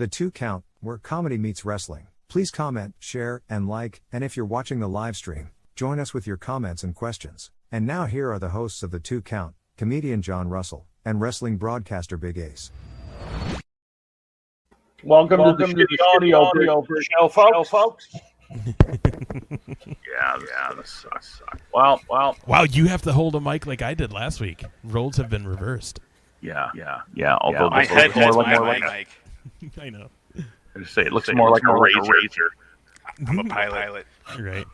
The 2 Count, where comedy meets wrestling. Please comment, share, and like, and if you're watching the live stream, join us with your comments and questions. And now here are the hosts of The 2 Count, comedian John Russell, and wrestling broadcaster Big Ace. Welcome to the audio show, folks. Yeah, this sucks. Well. Wow, you have to hold a mic like I did last week. Roles have been reversed. Yeah. Although my head holds my mic. I know. I just say it looks more like a razor. I'm a pilot. Right.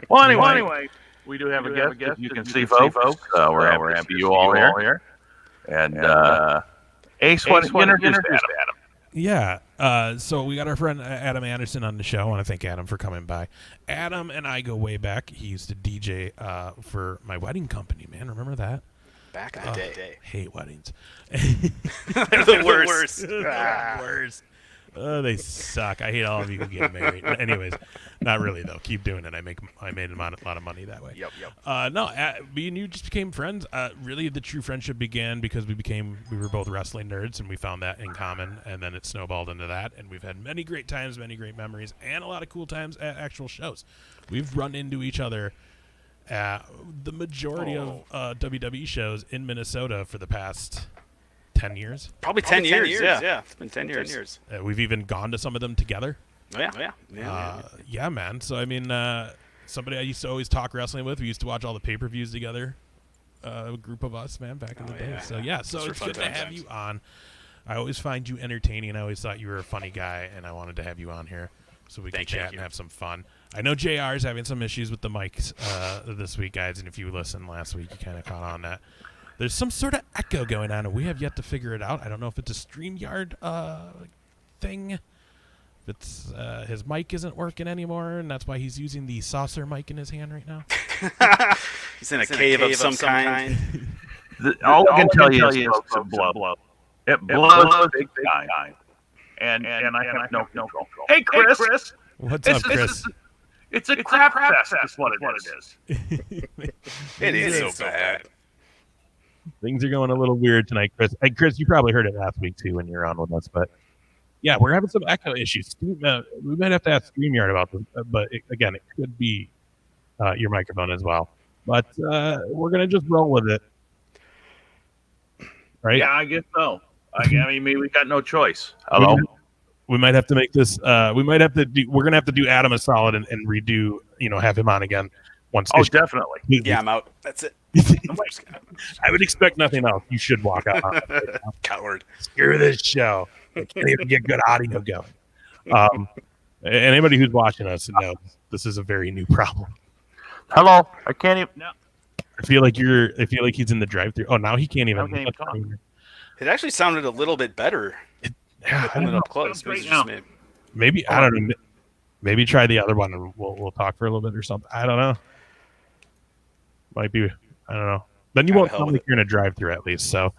Well, anyway, we do have a guest. You can see, folks. We're happy you all here. And Ace, why don't you introduce Adam? Yeah. So we got our friend Adam Anderson on the show. I want to thank Adam for coming by. Adam and I go way back. He used to DJ for my wedding company, man. Remember that? Back in the day. Hate weddings. They're the worst. Worst. They suck. I hate all of you who get married. Anyways, not really though. Keep doing it. I made a lot of money that way. Yep. Me and you just became friends. Really, the true friendship began because we were both wrestling nerds, and we found that in common, and then it snowballed into that. And we've had many great times, many great memories, and a lot of cool times at actual shows. We've run into each other at the majority of WWE shows in Minnesota for the past 10 years. Probably 10 years. Yeah. It's been 10 years. We've even gone to some of them together. Yeah, man. So, I mean, somebody I used to always talk wrestling with. We used to watch all the pay-per-views together. A group of us, man, back in the day. So it's good to have you on. I always find you entertaining. I always thought you were a funny guy, and I wanted to have you on here so we can chat and have some fun. I know JR is having some issues with the mics this week, guys, and if you listened last week, you kind of caught on that. There's some sort of echo going on, and we have yet to figure it out. I don't know if it's a StreamYard thing. It's his mic isn't working anymore, and that's why he's using the saucer mic in his hand right now. He's in a cave of some kind. All I can tell you is it's a blow. It blows big time. And I have no control. Hey, Chris. What's up, Chris? It's a crap fest. That's what it is. It is so bad. Things are going a little weird tonight, Chris. Hey, Chris, you probably heard it last week, too, when you were on with us. But, yeah, we're having some echo issues. We might have to ask StreamYard about this. But, again, it could be your microphone as well. But we're going to just roll with it. Right? Yeah, I guess so. I mean, we got no choice. Hello? We might have to make this. We're going to have to do Adam a solid and redo, have him on again. Definitely. Yeah, I'm out. That's it. I would expect nothing else. You should walk out. Coward. Screw this show. I can't even get good audio going. Anybody who's watching us knows this is a very new problem. Hello. I can't even. No. I feel like he's in the drive-thru. Oh, now he can't even talk. It actually sounded a little bit better. Holding up close. Maybe I don't know. Maybe try the other one and we'll talk for a little bit or something. I don't know. Might be. I don't know. Then you won't sound like you're in a drive-thru at least. So.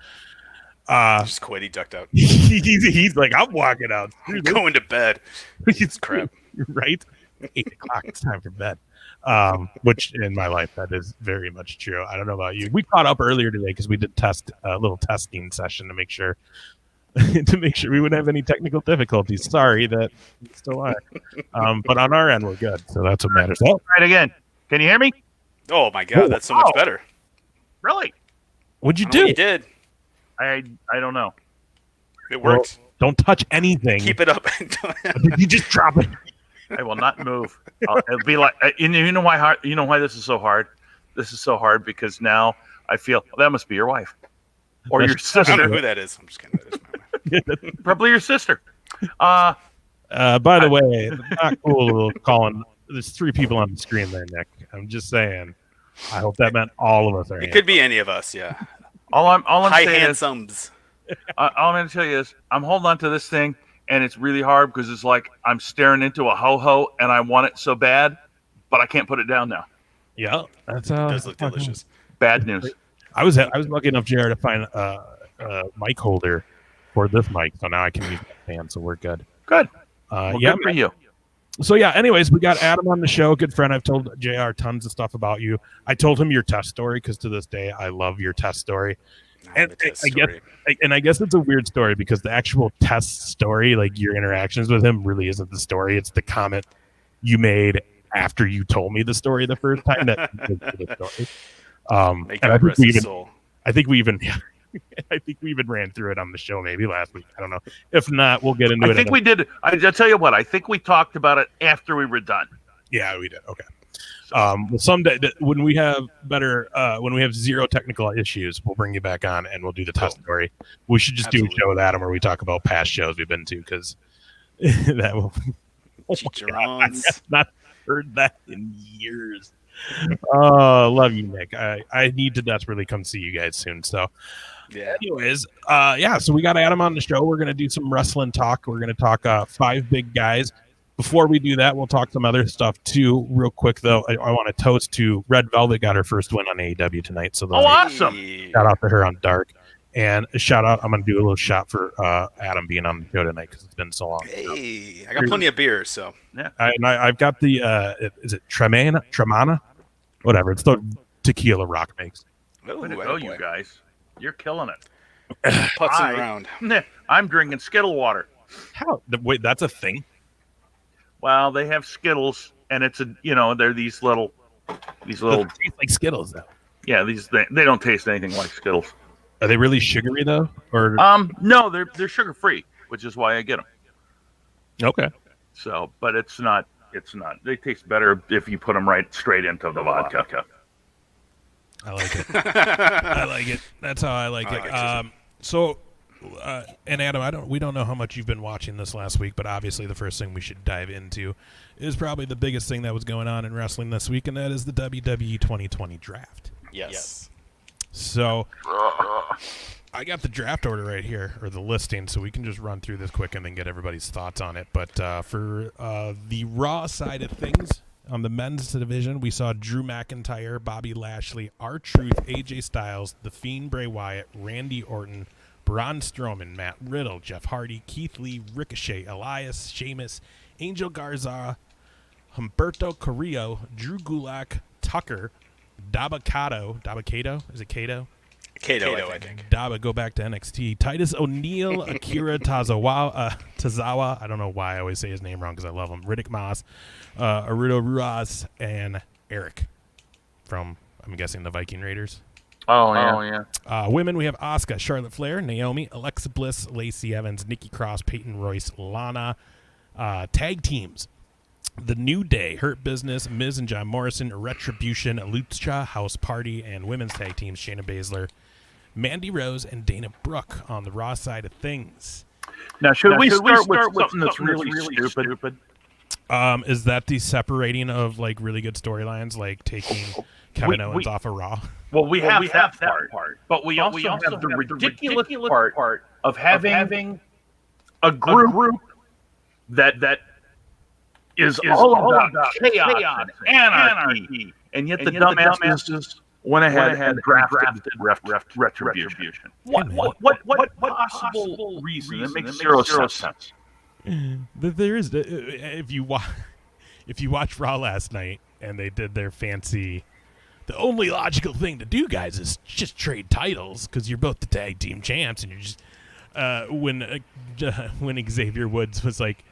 Just quit. He ducked out. he's like, I'm walking out. I'm going to bed. It's crap. Right? 8 o'clock. It's time for bed. Which in my life that is very much true. I don't know about you. We caught up earlier today because we did a little testing session to make sure we wouldn't have any technical difficulties. Sorry that we still are. But on our end we're good. So that's what matters. Oh, right again. Can you hear me? Oh my God, that's so much better. Really? What'd you do? You did. I don't know. It worked. Well, don't touch anything. Keep it up. You just drop it. I will not move. It'll be like, you know why? You know why this is so hard? This is so hard because now I feel that must be your wife or your sister. I don't know who that is. I'm just kidding. Probably your sister. By the way, it's not cool calling. There's 3 people on the screen there, Nick. I'm just saying. I hope that meant all of us are. It could be any of us. Yeah. All I'm high saying handsomes. All I'm going to tell you is I'm holding on to this thing, and it's really hard because it's like I'm staring into a ho-ho, and I want it so bad, but I can't put it down now. Yeah, that's it does look delicious. Bad news. I was lucky enough, Jared, to find a mic holder for this mic, so now I can use my fan, so we're good. Good. Good for you. So yeah, anyways, we got Adam on the show, good friend. I've told JR tons of stuff about you. I told him your test story because to this day I love your test story. And I guess it's a weird story because the actual test story, like your interactions with him, really isn't the story. It's the comment you made after you told me the story the first time that the story. And I think we even ran through it on the show maybe last week. I don't know. If not, we'll get into it. I think we did. I'll tell you what. I think we talked about it after we were done. Yeah, we did. Okay. Well, someday when we have zero technical issues, we'll bring you back on and we'll do the test story. We should just do a show with Adam where we talk about past shows we've been to because that will. I've not heard that in years. Oh, love you, Nick. I need to desperately come see you guys soon. So, anyways, so we got Adam on the show. We're gonna do some wrestling talk. We're gonna talk 5 big guys. Before we do that, we'll talk some other stuff too. Real quick though, I want to toast to Red Velvet got her first win on AEW tonight. So awesome! Shout out to her on Dark, and a shout out. I'm gonna do a little shot for Adam being on the show tonight because it's been so long. Hey, I got plenty of beer, so yeah. I've got the is it Tremana? Whatever. It's the tequila Rock makes. You guys, you're killing it. Putzing around. I'm drinking Skittle water. How? Wait, that's a thing. Well, they have Skittles, and it's they're these little. They taste like Skittles, though. Yeah, they don't taste anything like Skittles. Are they really sugary though? Or no, they're sugar free, which is why I get them. Okay. So, but it's not. They taste better if you put them straight into the vodka. I like it. I like it. That's how I like it. And Adam, we don't know how much you've been watching this last week, but obviously the first thing we should dive into is probably the biggest thing that was going on in wrestling this week, and that is the WWE 2020 Draft. Yes. So I got the draft order right here, or the listing, so we can just run through this quick and then get everybody's thoughts on it. But for the Raw side of things, on the men's division, we saw Drew McIntyre, Bobby Lashley, R-Truth, AJ Styles, The Fiend Bray Wyatt, Randy Orton, Braun Strowman, Matt Riddle, Jeff Hardy, Keith Lee, Ricochet, Elias, Sheamus, Angel Garza, Humberto Carrillo, Drew Gulak, Tucker, Dabba-Kato, is it Kato? Kato, I think. Dabba, go back to NXT. Titus O'Neil, Akira Tozawa, I don't know why I always say his name wrong because I love him. Riddick Moss, Arudo Ruiz, and Eric from, I'm guessing, the Viking Raiders. Oh, yeah. Women, we have Asuka, Charlotte Flair, Naomi, Alexa Bliss, Lacey Evans, Nikki Cross, Peyton Royce, Lana. Tag teams. The New Day, Hurt Business, Miz and John Morrison, Retribution, Lucha House Party, and women's tag teams, Shayna Baszler, Mandy Rose, and Dana Brooke on the Raw side of things. Now, should we start with something that's really stupid? Is that the separating of like really good storylines, like taking Kevin Owens off of Raw? Well, we have that part, but we also have the ridiculous part of having a group that is all about chaos and anarchy, and yet the dumbasses went ahead and drafted Retribution. What possible reason? It makes zero sense. There is, if you watch Raw last night and they did their fancy, the only logical thing to do, guys, is just trade titles because you're both the tag team champs, and you're just when Xavier Woods was like,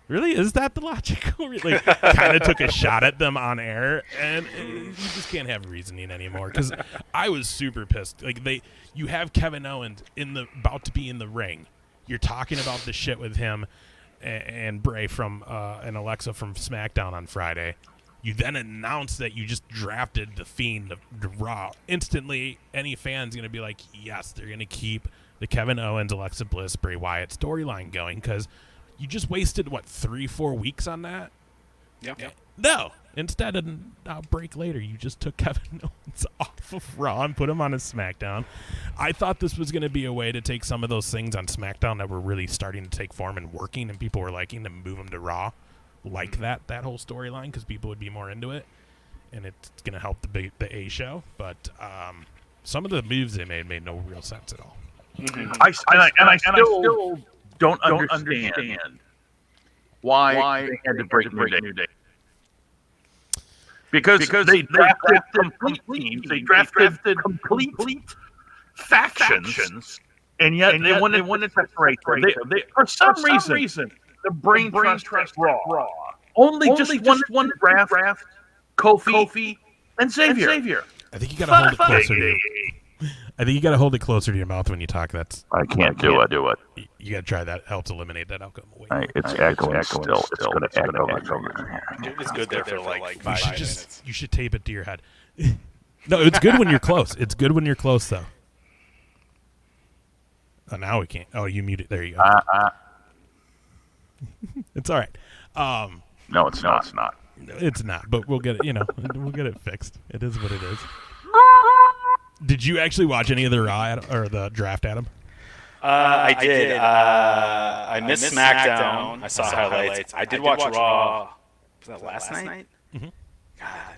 really, is that the logical? Like, kind of took a shot at them on air, and you just can't have reasoning anymore. Because I was super pissed. Like you have Kevin Owens about to be in the ring. You're talking about the shit with him and Bray and Alexa from SmackDown on Friday. You then announce that you just drafted the Fiend to Raw. Instantly, any fan's gonna be like, yes, they're gonna keep the Kevin Owens, Alexa Bliss, Bray Wyatt storyline going because you just wasted, 3-4 weeks on that? Yep. No. Instead of a break later, you just took Kevin Owens off of Raw and put him on a SmackDown. I thought this was going to be a way to take some of those things on SmackDown that were really starting to take form and working and people were liking to move them to Raw. Like that whole storyline because people would be more into it. And it's going to help the A show. But some of the moves they made no real sense at all. Mm-hmm. I still don't understand why they had to break New Day. Because they drafted complete teams. They drafted complete factions, and yet they wanted to separate them. They, for some reason, the brain trust Raw. Only just one draft, Kofi, and Xavier. I think you got to hold it closer to I think you got to hold it closer to your mouth when you talk. I can't do it. You got to try that. It helps eliminate that outcome. It's echoing still. It's going to echo over here. It was good there for like 5 minutes. You should tape it to your head. No, it's good when you're close. It's good when you're close, though. Oh, now we can't. Oh, you muted. There you go. It's all right. No, it's not. It's not, but we'll get it. We'll get it fixed. It is what it is. Did you actually watch any of the Raw or the draft, Adam? I did. I missed SmackDown. I saw highlights. I did watch Raw. Was that last night? Mm-hmm. God,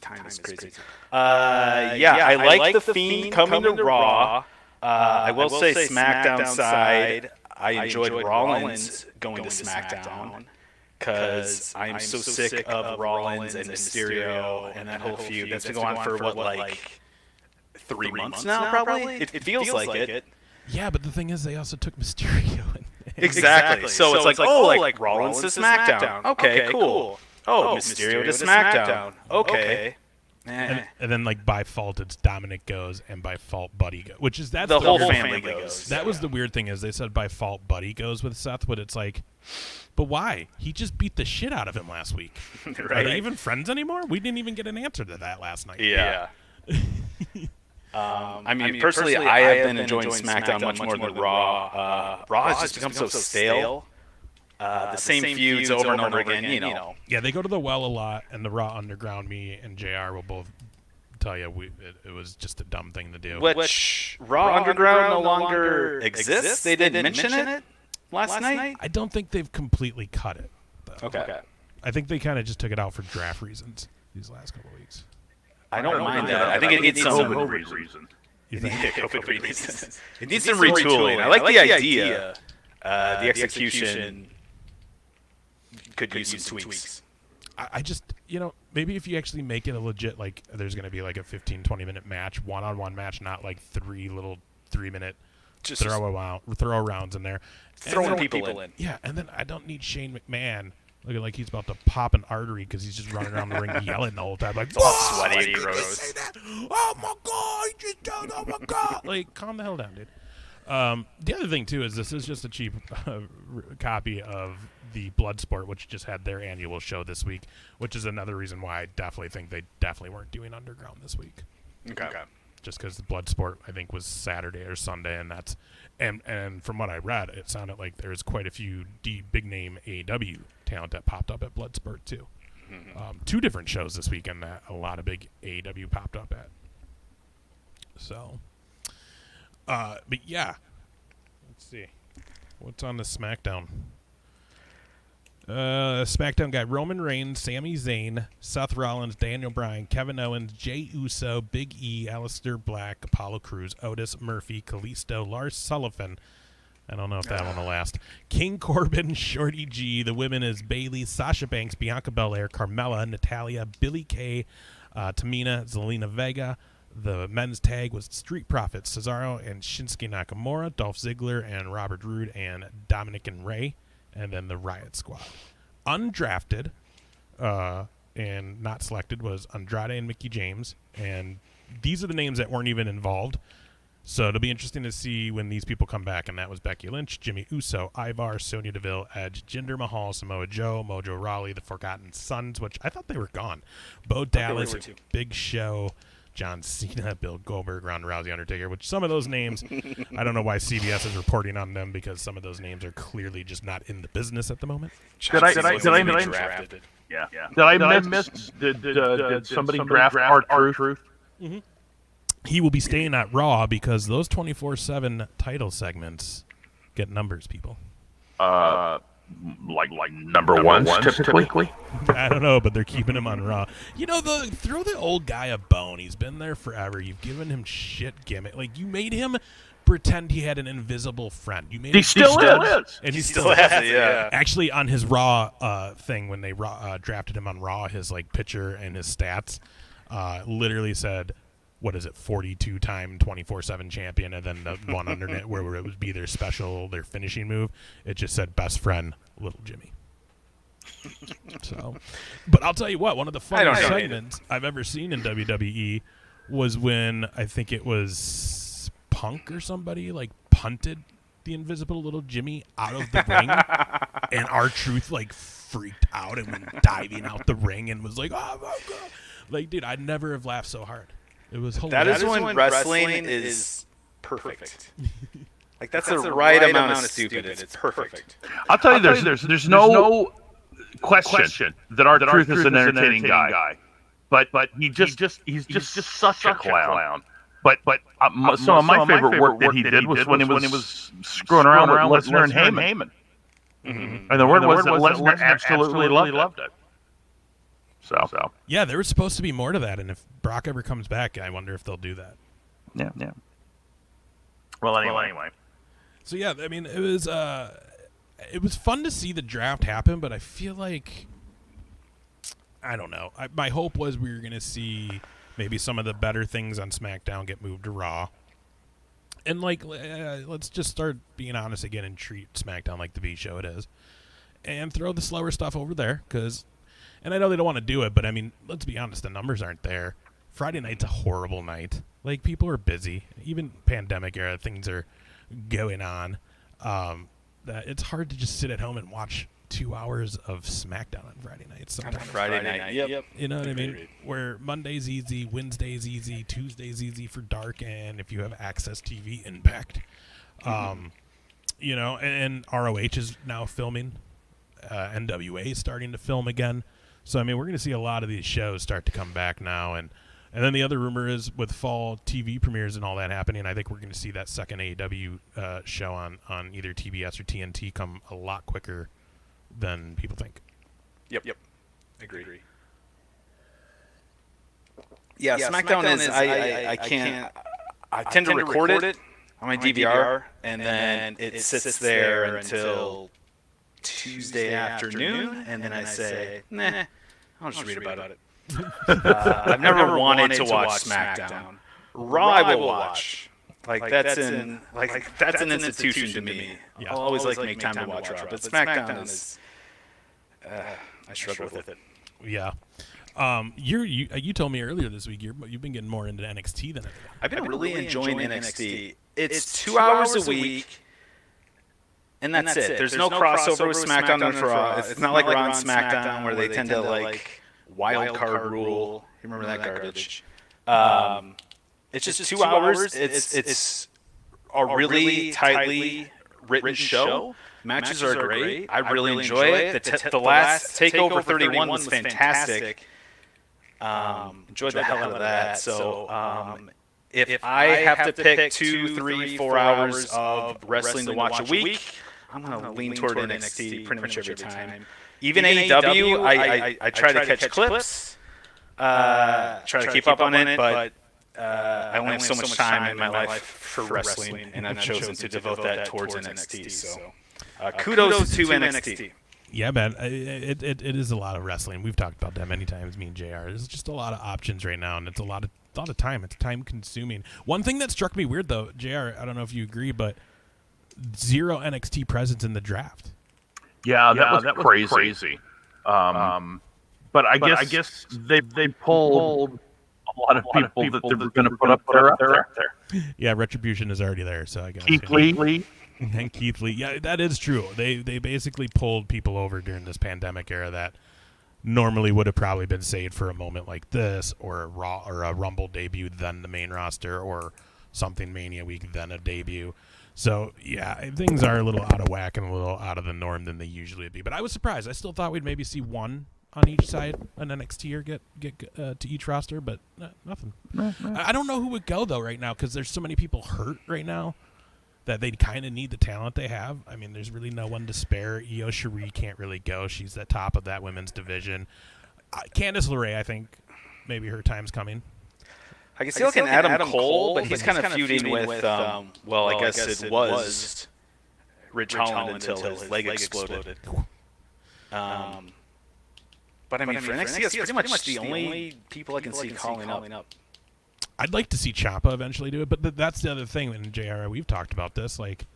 time is crazy. I like the Fiend coming to Raw. I will say SmackDown side, I enjoyed Rollins going to SmackDown because I'm so sick of Rollins and Mysterio and that whole feud. That's been going on for like 3 months now, probably? It feels like it. Yeah, but the thing is, they also took Mysterio. Exactly. So it's like Rollins to SmackDown. Okay, cool. Oh, Mysterio to SmackDown. Okay. And then, like, by fault, it's Dominic goes, and by fault, Buddy goes. That's the whole family goes. That was the weird thing is they said by fault, Buddy goes with Seth, but it's like, but why? He just beat the shit out of him last week. Right. Are they even friends anymore? We didn't even get an answer to that last night. Yeah. I mean, personally, I have been enjoying SmackDown much more than Raw. Raw has just become so stale. The same feuds over and over again, Yeah, they go to the well a lot, and the Raw Underground, me and JR will both tell you it was just a dumb thing to do. Which Raw Underground no longer exists? They didn't mention it last night? I don't think they've completely cut it, though. Okay. I think they kind of just took it out for draft reasons these last couple of weeks. I don't mind that. I think it needs some COVID reason. You think? COVID reasons. It needs some retooling. I like the idea. The execution could use some tweaks. I just, maybe if you actually make it a legit, like, there's going to be like a 15, 20-minute match, one-on-one match, not like 3-minute Just throw rounds in there. Throwing people in. Yeah, and then I don't need Shane McMahon looking like he's about to pop an artery because he's just running around the ring yelling the whole time. Like, all sweaty and gross. Oh, my God, he just did, oh, my God. Like, calm the hell down, dude. The other thing, too, is this is just a cheap copy of the Bloodsport, which just had their annual show this week, which is another reason why I definitely think they definitely weren't doing Underground this week. Okay. Just because the Bloodsport, I think, was Saturday or Sunday, and that's and from what I read, it sounded like there's quite a few big-name AEW talent that popped up at Bloodsport, too. Mm-hmm. 2 different shows this weekend that a lot of big AEW popped up at. So, but yeah. Let's see. What's on the SmackDown? SmackDown got Roman Reigns, Sami Zayn, Seth Rollins, Daniel Bryan, Kevin Owens, Jey Uso, Big E, Aleister Black, Apollo Crews, Otis Murphy, Kalisto, Lars Sullivan. I don't know if that one will last. King Corbin, Shorty G. The women is Bayley, Sasha Banks, Bianca Belair, Carmella, Natalia, Billie Kay, Tamina, Zelina Vega. The men's tag was Street Profits, Cesaro and Shinsuke Nakamura, Dolph Ziggler and Robert Roode and Dominic and Ray. And then the Riot Squad. Undrafted and not selected was Andrade and Mickie James. And these are the names that weren't even involved. So it'll be interesting to see when these people come back. And that was Becky Lynch, Jimmy Uso, Ivar, Sonya Deville, Edge, Jinder Mahal, Samoa Joe, Mojo Rawley, the Forgotten Sons, which I thought they were gone. Bo Dallas, Big Show, John Cena, Bill Goldberg, Ronda Rousey, Undertaker, which some of those names, I don't know why CBS is reporting on them because some of those names are clearly just not in the business at the moment. Did I miss? Did somebody draft R-Truth? Mm-hmm. He will be staying at Raw because those 24/7 title segments get numbers, people. Like number ones typically. I don't know, but they're keeping him on Raw. Throw the old guy a bone. He's been there forever. You've given him shit gimmick. Like, you made him pretend he had an invisible friend. You made he still is. And he still has it, yeah. Actually, on his Raw thing, when they drafted him on Raw, his picture and his stats literally said what is it, 42-time 24/7 champion, and then the one under it where it would be their finishing move. It just said best friend, Little Jimmy. So, but I'll tell you what, one of the funniest segments I've ever seen in WWE was when I think it was Punk or somebody like punted the invisible Little Jimmy out of the ring, and R-Truth like freaked out and went diving out the ring and was like, "Oh my God!" Like, dude, I'd never have laughed so hard. It was hilarious. That is when wrestling is perfect. Like that's the right amount of stupid. It's perfect. I'll tell you, there's no question that R-Truth is an entertaining guy, but he's just such a clown. But some of my favorite work that he did was when he was screwing around with Lesnar and Heyman. Mm-hmm. And the word was that Lesnar absolutely loved it. So yeah, there was supposed to be more to that, and if Brock ever comes back, I wonder if they'll do that. Yeah. Well, anyway. So yeah, I mean, it was fun to see the draft happen, but I feel like, I don't know. My hope was we were going to see maybe some of the better things on SmackDown get moved to Raw. And, like, let's just start being honest again and treat SmackDown like the B show it is. And throw the slower stuff over there, and I know they don't want to do it, but, I mean, let's be honest, the numbers aren't there. Friday night's a horrible night. Like, people are busy. Even pandemic era, things are going on. That it's hard to just sit at home and watch 2 hours of SmackDown on Friday nights. Sometimes. Friday night. Yep. You know what I mean? Where Monday's easy, Wednesday's easy, Tuesday's easy for dark, and if you have Access TV, Impact. You know, and ROH is now filming. NWA is starting to film again. So, I mean, we're going to see a lot of these shows start to come back now. And then the other rumor is with fall TV premieres and all that happening, I think we're going to see that second AEW show on either TBS or TNT come a lot quicker than people think. Yep. Agree. Yeah, SmackDown is I tend to record it on my DVR, and then it sits there until Tuesday afternoon, and then I say, nah, I'll just read about it. I've never wanted to watch SmackDown. Raw I will watch. That's an institution to me. Yeah. I'll always make time to watch Raw, but SmackDown is I struggle with it. Yeah. You told me earlier this week you've been getting more into NXT than ever. I've been really enjoying NXT. It's 2 hours a week. And that's it. There's no crossover with SmackDown and Raw. It's not like Raw and SmackDown where they tend to wild card rule. You remember that garbage? It's just 2 hours. It's a really tightly written show. Matches are great. I really enjoy it. The last TakeOver 31 was fantastic. Enjoyed the hell out of that. So if I have to pick 2, 3, 4 hours of wrestling to watch a week, I'm going to lean toward NXT pretty much every time. Even AEW, I try to catch clips, try to keep up on it, but I only have so much time in my life for wrestling, and I've chosen to devote that towards NXT. So kudos to NXT. Yeah, man, it is a lot of wrestling. We've talked about that many times, me and JR. There's just a lot of options right now, and it's a lot of time. It's time-consuming. One thing that struck me weird, though, JR, I don't know if you agree, but zero NXT presence in the draft. Yeah, that was crazy. But I guess they pulled a lot of people that they were going to put up there. Yeah, Retribution is already there, so I guess. Keith Lee. And Keith Lee. Yeah, that is true. They basically pulled people over during this pandemic era that normally would have probably been saved for a moment like this, or a Raw or a Rumble debut, then the main roster, or something Mania week, then a debut. So, yeah, things are a little out of whack and a little out of the norm than they usually would be. But I was surprised. I still thought we'd maybe see one on each side, an NXT or get to each roster, but nothing. I don't know who would go, though, right now, because there's so many people hurt right now that they kind of need the talent they have. I mean, there's really no one to spare. Io Shirai can't really go. She's the top of that women's division. Candice LeRae, I think, maybe her time's coming. I can see like an Adam Cole, but he's kind of feuding with I guess it was Ridge Holland until his leg exploded. But I mean, for NXT, it's pretty much the only people I can see calling up. I'd like to see Ciampa eventually do it, but that's the other thing. And JR, we've talked about this. Like,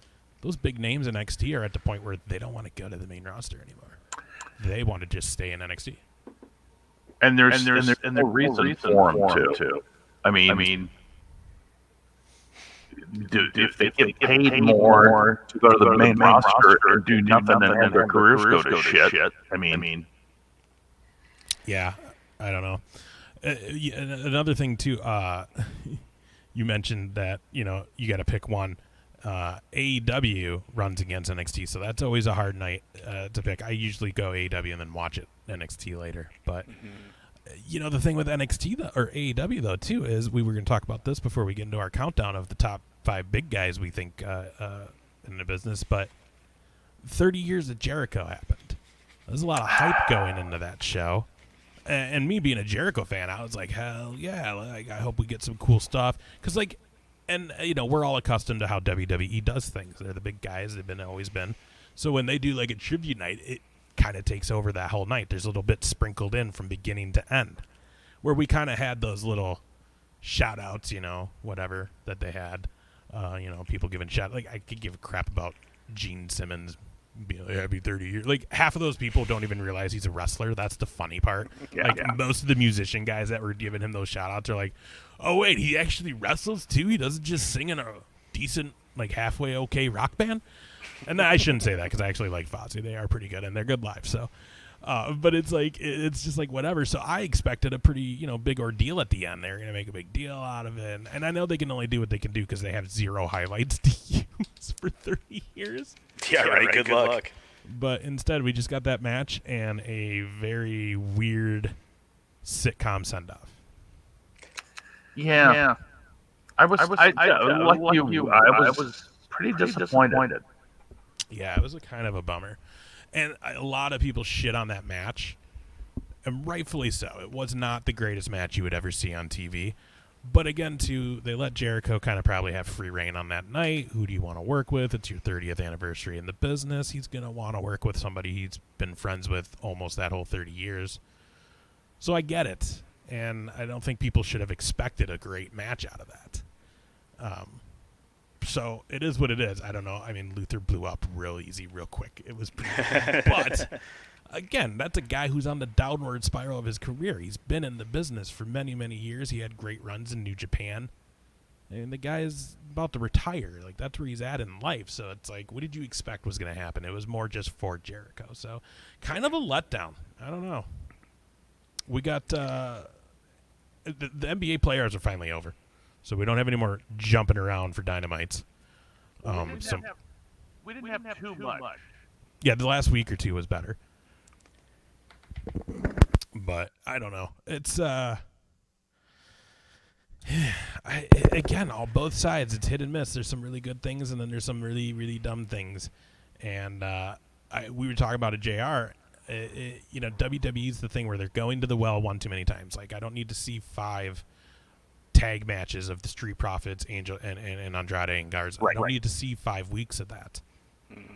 those big names in NXT are at the point where they don't want to go to the main roster anymore. They want to just stay in NXT. And there's no reason for them to. I mean, if they get paid more to go to the main roster and do nothing and have their careers go to shit. I mean, yeah, I don't know. Another thing too, you mentioned that you got to pick one. AEW runs against NXT, so that's always a hard night to pick. I usually go AEW and then watch it NXT later. But the thing with NXT or AEW though too is we were going to talk about this before we get into our countdown of the top 5 big guys we think in the business. But 30 years of Jericho happened. There's a lot of hype going into that show. And me being a Jericho fan, I was like, hell yeah, like, I hope we get some cool stuff. Because, like, and, we're all accustomed to how WWE does things. They're the big guys. They've always been. So when they do, like, a tribute night, it kind of takes over that whole night. There's a little bit sprinkled in from beginning to end. Where we kind of had those little shout-outs, whatever, that they had. People giving shout. Like, I could give a crap about Gene Simmons being like, happy 30 years. Like, half of those people don't even realize he's a wrestler. That's the funny part. Most of the musician guys that were giving him those shout-outs are like, oh, wait, he actually wrestles, too? He doesn't just sing in a decent, like, halfway okay rock band? And I shouldn't say that because I actually like Fozzy. They are pretty good, and they're good live, so. But it's like, it's just like whatever. So I expected a pretty, big ordeal at the end. They're going to make a big deal out of it. And I know they can only do what they can do because they have 0 highlights to use for 30 years. Yeah, right. Good luck. But instead, we just got that match and a very weird sitcom send-off. Yeah. I was pretty disappointed. Yeah, it was a kind of a bummer. And a lot of people shit on that match, and rightfully so. It was not the greatest match you would ever see on TV. But again, too, they let Jericho kind of probably have free reign on that night. Who do you want to work with? It's your 30th anniversary in the business. He's going to want to work with somebody he's been friends with almost that whole 30 years. So I get it. And I don't think people should have expected a great match out of that. So it is what it is. I don't know. I mean, Luther blew up real easy, real quick. It was pretty good. But, again, that's a guy who's on the downward spiral of his career. He's been in the business for many, many years. He had great runs in New Japan. And the guy is about to retire. Like, that's where he's at in life. So it's like, what did you expect was going to happen? It was more just for Jericho. So kind of a letdown. I don't know. We got the NBA playoffs are finally over. So we don't have any more jumping around for Dynamites. We didn't have too much. Yeah, the last week or two was better. But I don't know. It's again, on both sides, it's hit and miss. There's some really good things, and then there's some really, really dumb things. And we were talking about it, JR. WWE's the thing where they're going to the well one too many times. Like, I don't need to see 5 tag matches of the Street Profits, Angel, and Andrade and Garza. I don't need to see 5 weeks of that.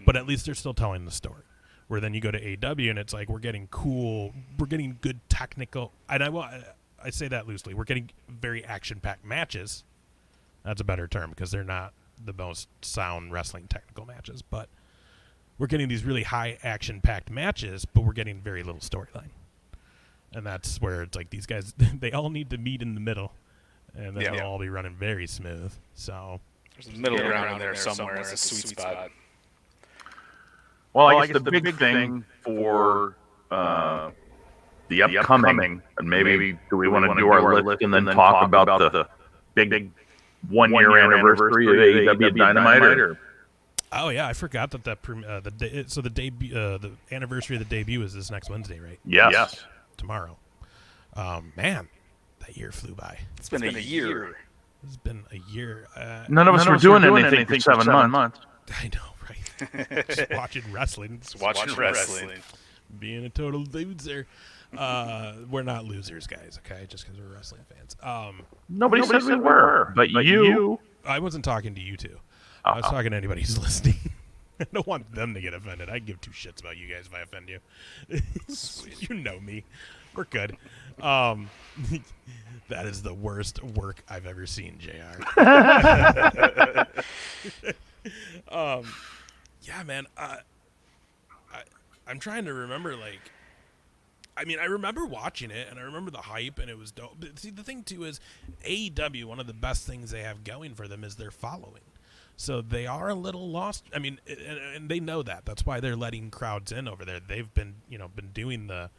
But at least they're still telling the story. Where then you go to AEW and it's like, we're getting good technical, and I say that loosely, we're getting very action-packed matches. That's a better term because they're not the most sound wrestling technical matches, but we're getting these really high action-packed matches, but we're getting very little storyline. And that's where it's like these guys, they all need to meet in the middle. And then they'll all be running very smooth. So there's a middle ground in there somewhere. It's a sweet spot. Well, I guess the big thing for the upcoming, and maybe do we want to do our list and then talk about the big 1-year anniversary of AEW Dynamite? Or? Oh yeah, I forgot that the anniversary of the debut is this next Wednesday, right? Yes. Tomorrow. Man. That year flew by. It's been a year. It's been a year. None of us were doing anything for 7 months. I know, right? Just watching wrestling. Being a total loser. We're not losers, guys, okay? Just because we're wrestling fans. Nobody said we were. But you. I wasn't talking to you two. I was talking to anybody who's listening. I don't want them to get offended. I give 2 shits about you guys if I offend you. You know me. We're good. That is the worst work I've ever seen, JR. Yeah, man. I'm trying to remember, like, I mean, I remember watching it, and I remember the hype, and it was dope. But see, the thing, too, is AEW, one of the best things they have going for them is their following. So they are a little lost. I mean, and they know that. That's why they're letting crowds in over there. They've been doing the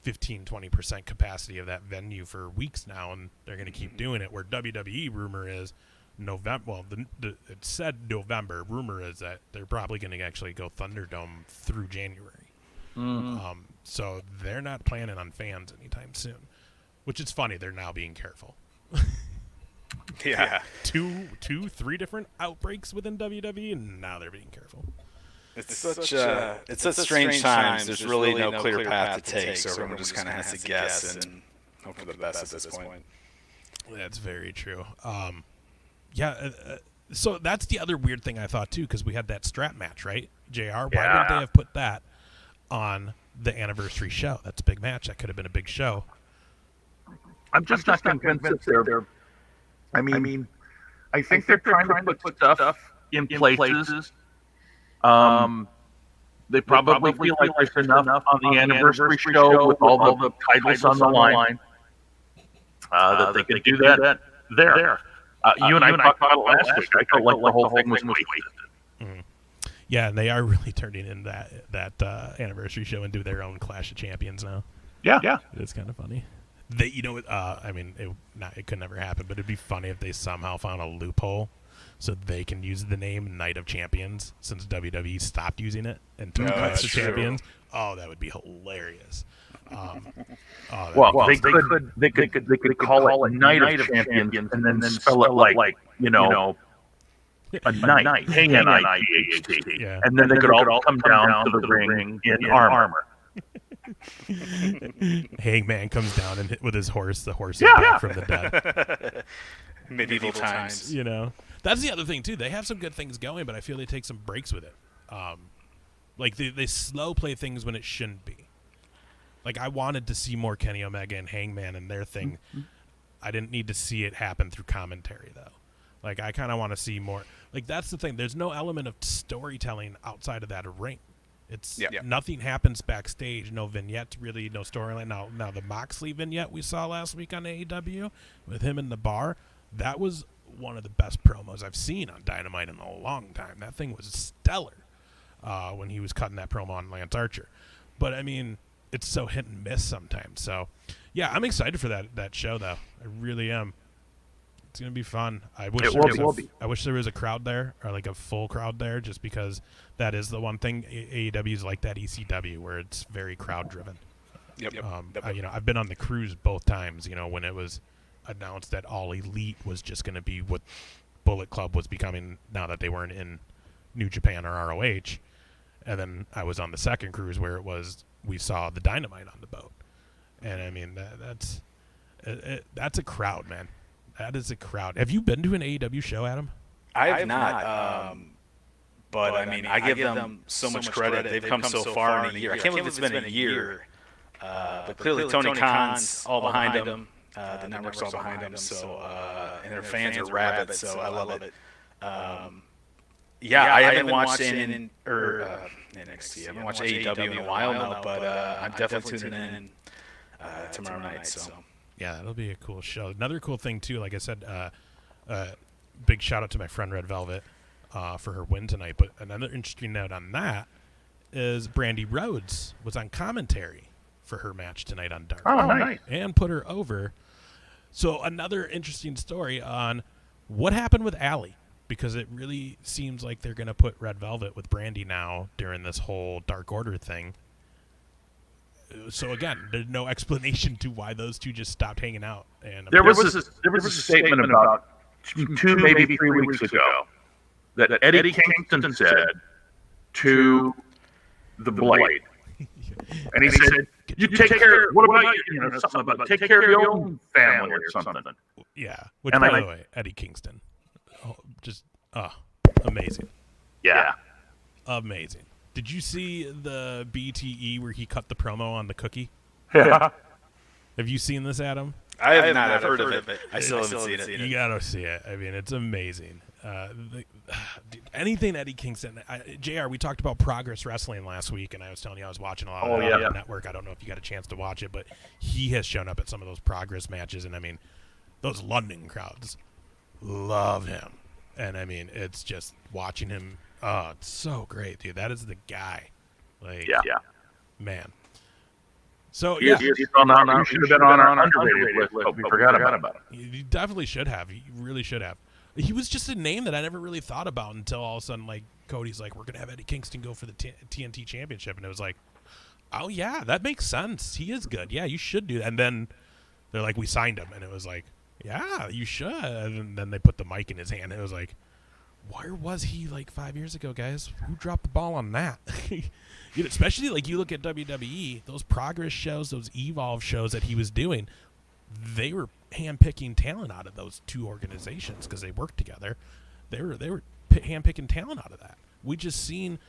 15-20% capacity of that venue for weeks now, and they're going to keep doing it. Where WWE rumor is November. Well, it said November. Rumor is that they're probably going to actually go Thunderdome through January. So they're not planning on fans anytime soon, which is funny. They're now being careful. Yeah. 3 different outbreaks within WWE, and now they're being careful. It's such strange times. There's really no clear path to take, so everyone just kind of has to guess and hope for the best at this point. That's very true. So that's the other weird thing I thought, too, because we had that strap match, right, JR? Why wouldn't they have put that on the anniversary show? That's a big match. That could have been a big show. I'm just not convinced that they're. I mean, I think they're trying to put stuff in places. They probably feel like there's enough on the anniversary show with all the titles on the line that they can do that there. You and I talked about it last week. I felt like the whole thing was wasted. Mm-hmm. Yeah, and they are really turning in that anniversary show into their own Clash of Champions now. Yeah. It's kind of funny. I mean, it could never happen, but it'd be funny if they somehow found a loophole so they can use the name Night of Champions since WWE stopped using it and took Clash of Champions. Oh, that would be hilarious. They could call it Night of Champions and then spell it like a night, N-I-G-H-T. Yeah. And then they could all come down to the ring in armor. Hangman comes down and with his horse. The horse is back from the dead. Medieval times. That's the other thing too. They have some good things going, but I feel they take some breaks with it. Like they slow play things when it shouldn't be. Like I wanted to see more Kenny Omega and Hangman and their thing. I didn't need to see it happen through commentary though. Like I kind of want to see more. Like that's the thing. There's no element of storytelling outside of that ring. It's nothing happens backstage. No vignettes, really. No storyline. Now the Moxley vignette we saw last week on AEW with him in the bar, that was one of the best promos I've seen on Dynamite in a long time. That thing was stellar when he was cutting that promo on Lance Archer. But I mean, it's so hit and miss sometimes. So yeah, I'm excited for that show though. I really am. It's gonna be fun. I wish there was a crowd there, or like a full crowd there, just because that is the one thing AEW is like that ECW, where it's very crowd driven. I've been on the cruise both times. When it was announced that All Elite was just going to be what Bullet Club was becoming now that they weren't in New Japan or ROH, and then I was on the second cruise where we saw the Dynamite on the boat, and I mean that's a crowd, man. That is a crowd. Have you been to an AEW show, Adam? I have not. But I mean, I give them so much credit. They've come so far in a year. I can't believe it's been a year. But clearly, Tony Khan's all behind them. The network's all behind them. So, and their fans are rabid. So I love it. I haven't watched NXT. I haven't watched AEW in a while now, but I'm definitely tuning in tomorrow night. So. Yeah, that'll be a cool show. Another cool thing, too, like I said, big shout-out to my friend Red Velvet for her win tonight. But another interesting note on that is Brandy Rhodes was on commentary for her match tonight on Dark. Oh, nice. And put her over. So another interesting story on what happened with Allie, because it really seems like they're going to put Red Velvet with Brandy now during this whole Dark Order thing. So again, there's no explanation to why those two just stopped hanging out. And there was a statement about 2 maybe 3 weeks ago that Eddie Kingston said to the Blade, and he said, "You take care. What about you? Something about take care of your own family or something." Yeah. Which, by the way, Eddie Kingston, amazing. Yeah. Amazing. Did you see the BTE where he cut the promo on the cookie? Yeah. Have you seen this, Adam? I have not. I've heard of it. I still haven't seen it. You gotta see it. I mean, it's amazing. Dude, anything Eddie Kingston. JR, we talked about Progress Wrestling last week, and I was telling you I was watching a lot of that on the network. I don't know if you got a chance to watch it, but he has shown up at some of those Progress matches, and I mean, those London crowds love him. And I mean, it's just watching him. Oh, it's so great, dude. That is the guy. Like, man. So you should have been on our underrated list, but we forgot about him. You definitely should have. You really should have. He was just a name that I never really thought about until all of a sudden, like, Cody's like, we're gonna have Eddie Kingston go for the TNT Championship, and it was like, oh yeah, that makes sense. He is good. Yeah, you should do that. And then they're like, we signed him, and it was like, yeah, you should. And then they put the mic in his hand, and it was like, where was he like 5 years ago, guys? Who dropped the ball on that? You know, especially like you look at WWE, those Progress shows, those Evolve shows that he was doing, they were handpicking talent out of those two organizations because they worked together. They were handpicking talent out of that. We just seen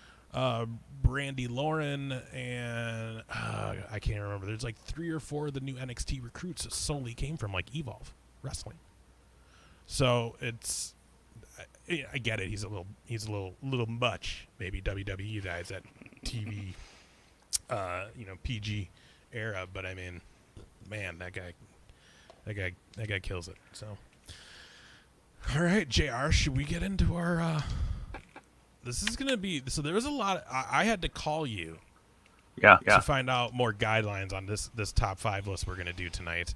Brandy Lauren and I can't remember. There's like 3 or 4 of the new NXT recruits that solely came from like Evolve Wrestling. So it's. I get it. He's a little much. Maybe WWE guys at TV, PG era. But I mean, man, that guy kills it. So, all right, JR, should we get into our? This is gonna be. So there was a lot. I had to call you. Yeah. To find out more guidelines on this top 5 list we're gonna do tonight.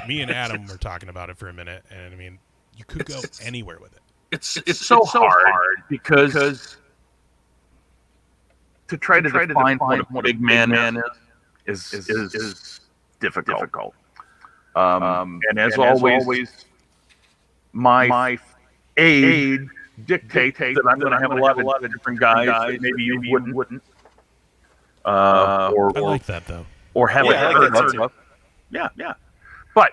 Me and Adam were talking about it for a minute, and I mean, you could go anywhere with it. It's so hard because to try to define what a big man is difficult. And as always, my age dictates that I'm going to have a lot of different guys that maybe you wouldn't. I like that though. Or haven't heard of. Yeah. But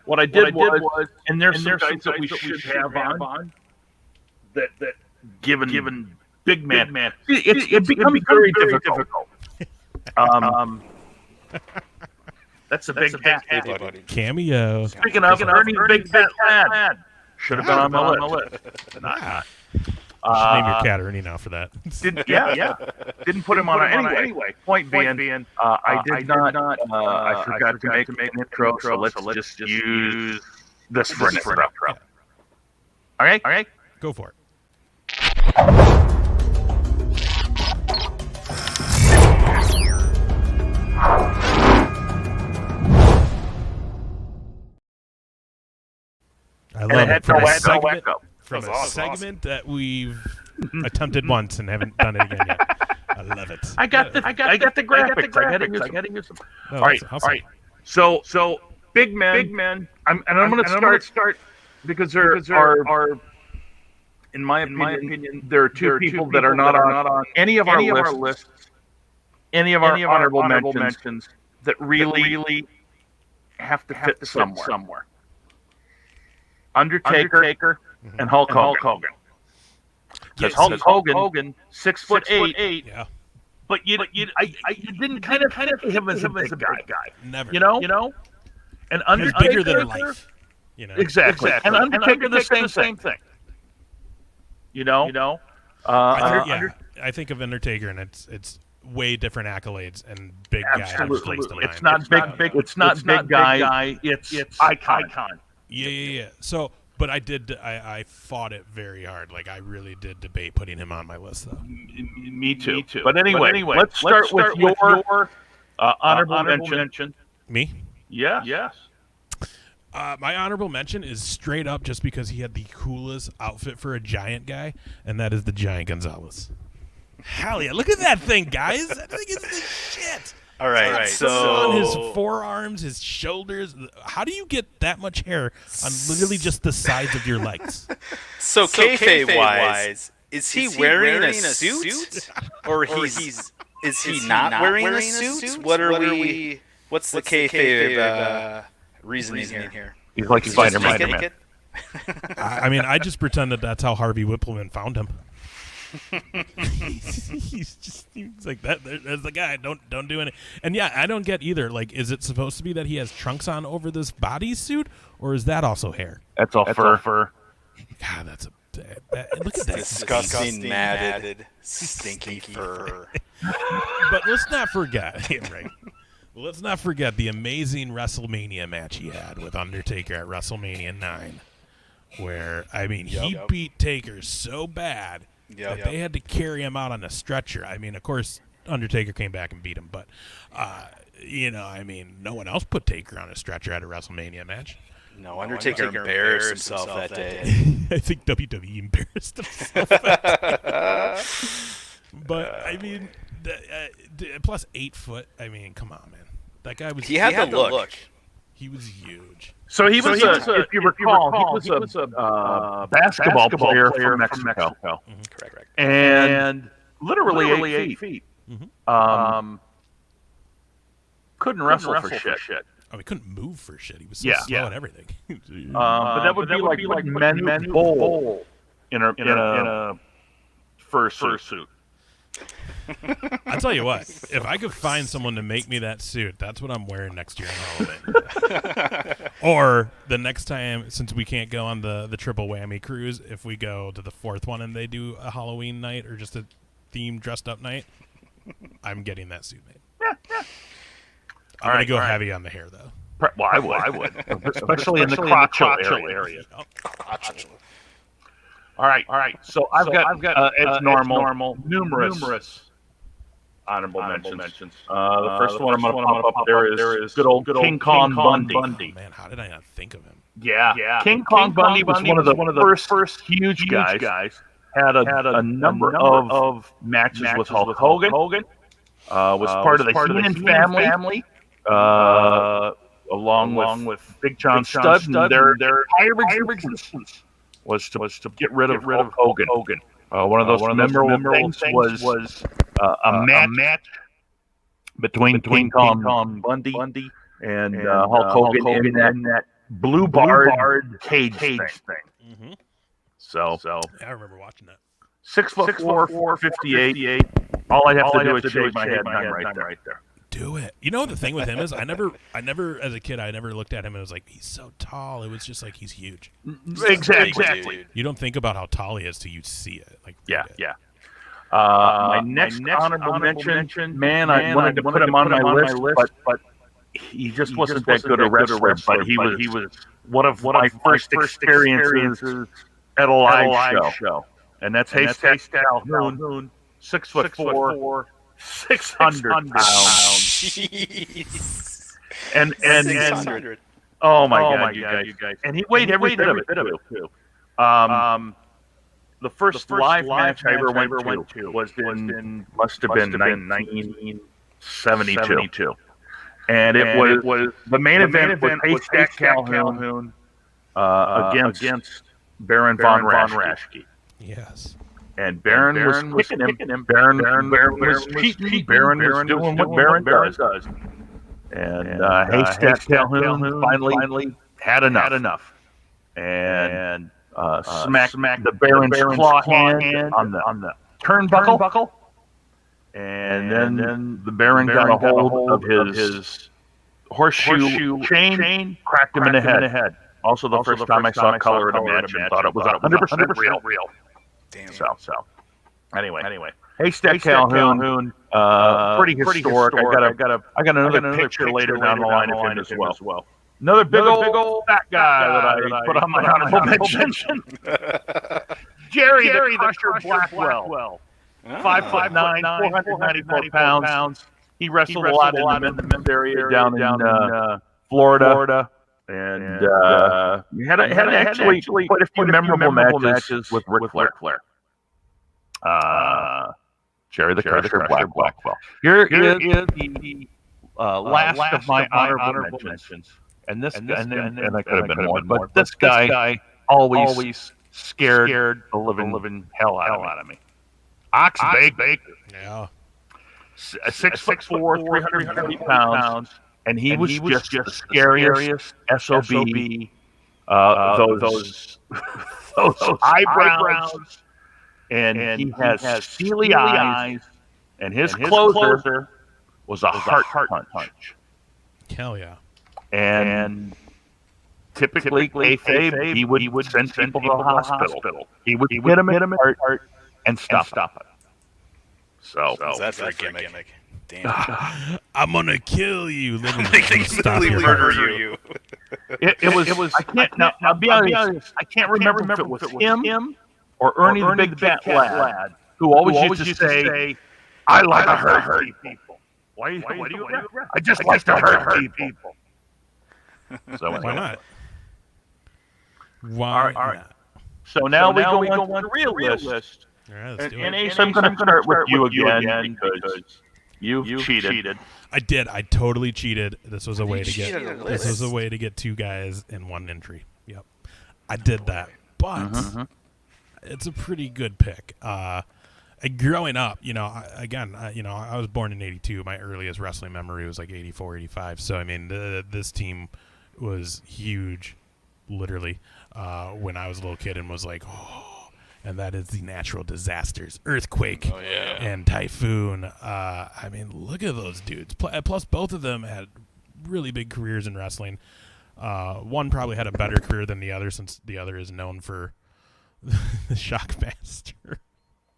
what I did was, and there's some guys that we should have on. That given big man, it becomes very difficult. That's a big hat, buddy. Cameo. Speaking of Ernie's big fat lad, should have been on my list. Name your cat Ernie now for that. Didn't put him on anyway. Point being, I did not. I forgot to make an intro, so let's just use this for an intro. All right. Go for it. I love it. From a segment that we've attempted once and haven't done it again yet. I love it. I got the graphics. I got to use them. All right. So big men. I'm going to start because there are. In my opinion, there are two people that are not on any of our lists, any of our honorable mentions that really have to fit somewhere. Undertaker and Hulk Hogan. Because Hulk Hogan, 6'8", yeah. But you didn't kind of think of him as a big guy. Never. You know. And Undertaker bigger than life. You know. Exactly. And Undertaker the same thing. You know. I think of Undertaker, and it's way different accolades and big guy. Absolutely. It's not big. It's not big guy. It's icon. Yeah. So, but I fought it very hard. Like, I really did debate putting him on my list, though. Me too. But anyway, let's start with your honorable mention. Me? Yeah. Yes. My honorable mention is straight up just because he had the coolest outfit for a giant guy, and that is the Giant Gonzalez. Hell yeah. Look at that thing, guys. That thing is the shit. All right. So on his forearms, his shoulders. How do you get that much hair on literally just the sides of your legs? So kayfabe-wise, is he wearing a suit? Or is he not wearing a suit? What's the kayfabe reasoning here? He's like Spider-Man. I mean, I just pretend that's how Harvey Whippleman found him. he's like that. There's the guy. Don't do any. And yeah, I don't get either. Like, is it supposed to be that he has trunks on over this bodysuit, or is that also hair? That's all fur. God, that's a look at that disgusting, matted, stinky fur. But let's not forget. Yeah, right. Let's not forget the amazing WrestleMania match he had with Undertaker at WrestleMania 9, where, I mean, he beat Taker so bad that they had to carry him out on a stretcher. I mean, of course, Undertaker came back and beat him, but, I mean, no one else put Taker on a stretcher at a WrestleMania match. No, Undertaker embarrassed himself that day. I think WWE embarrassed himself. But, I mean, plus 8 foot, I mean, come on, man. That guy was. He had the look. He was huge. So he was, if you recall, he was a basketball player from Mexico. Mm-hmm. Correct. And literally 8 feet. Mm-hmm. Couldn't wrestle for shit. Oh, he couldn't move for shit. He was so slow and everything. But that would be like men's bowl in a fursuit. I'll tell you what, if I could find someone to make me that suit, that's what I'm wearing next year on Halloween. Or the next time, since we can't go on the triple whammy cruise, if we go to the 4th one and they do a Halloween night or just a themed dressed up night, I'm getting that suit made. Yeah. I'm going to go heavy on the hair, though. Well, I would. Especially in the crotch area. All right. So I've got as normal, numerous honorable mentions. The first one I'm going to pop up there is good old King Kong Bundy. Oh, man, how did I not think of him? Yeah. King Kong Bundy was one of the first huge guys. Had a number of matches with Hulk Hogan. Was part of the Heenan family. Along with Big John Studd. Their entire existence was to get rid of Hogan. One of those memorable things was a match between King Kong Bundy and Hulk Hogan in that blue barred cage thing. Mm-hmm. So I remember watching that. 6'4", 458. All I have to do is shave my head right there. Do it. You know the thing with him is I never as a kid I never looked at him and was like, he's so tall. It was just like he's huge. Exactly. You don't think about how tall he is till you see it. Like yeah. My next honorable mention, man, I wanted to put him on my list, but he just wasn't that good a wrestler. But he was one of my first experiences at a live show, and that's Haystacks Calhoun, 6'4", 600 pounds. Jeez. And 600. Oh my God, you guys! And he weighed every bit of it too. The first live match I ever went to was must have been 1972, and it was the main event was Haystacks Calhoun against Baron von Raschke. Yes. And Baron was kicking him. Baron was cheating. Baron was doing what Baron does. And Haystacks Calhoun finally had enough. And smacked the Baron's claw hand on the turnbuckle. And then the Baron got a hold of his horseshoe chain, cracked him in the head. Also, the first time I saw color in a match and thought it was 100% real. Damn. So anyway, Haystacks Calhoun, pretty historic. I got another picture later down the line of him as well. Another big old fat guy that I put on my honorable mention. Jerry the Crusher Blackwell, 5'9", 494 pounds. He wrestled a lot in the men's area down in Florida. And he had actually quite a few memorable matches with Ric Flair. Jerry the Crusher Blackwell. Here is the last of my honorable mentions. And I could have been more, but this guy always scared the living hell out of me. Ox Baker. Yeah. 6'4", 330 pounds. And he was just the scariest SOB. Those eyebrows, and he has steely eyes, and his closer was a heart punch. Hell yeah. And typically, kayfabe, he would send people to the hospital. He would hit him in the heart and stop it. So that's a gimmick. Damn. I'm gonna kill you. Literally Stop your murder you. It was. I can't. Now, I'll be honest. I can't remember if it was him or Ernie the Big Fat Lad who always used to say, "I like to hurt people." Why do you? I just like to hurt people. So why not? Why not? So now we go on the real list. All right, let's do it. And Ace, I'm going to start with you again because you've cheated. I did. I totally cheated. This was a way to get. This was a way to get two guys in one entry. Yep, I did that. But it's a pretty good pick. Growing up, I was born in '82. My earliest wrestling memory was like '84, '85. So I mean, this team was huge, literally, when I was a little kid and was like, oh. And that is the natural disasters, earthquake and typhoon. I mean, look at those dudes. Plus, both of them had really big careers in wrestling. One probably had a better career than the other, since the other is known for the Shockmaster.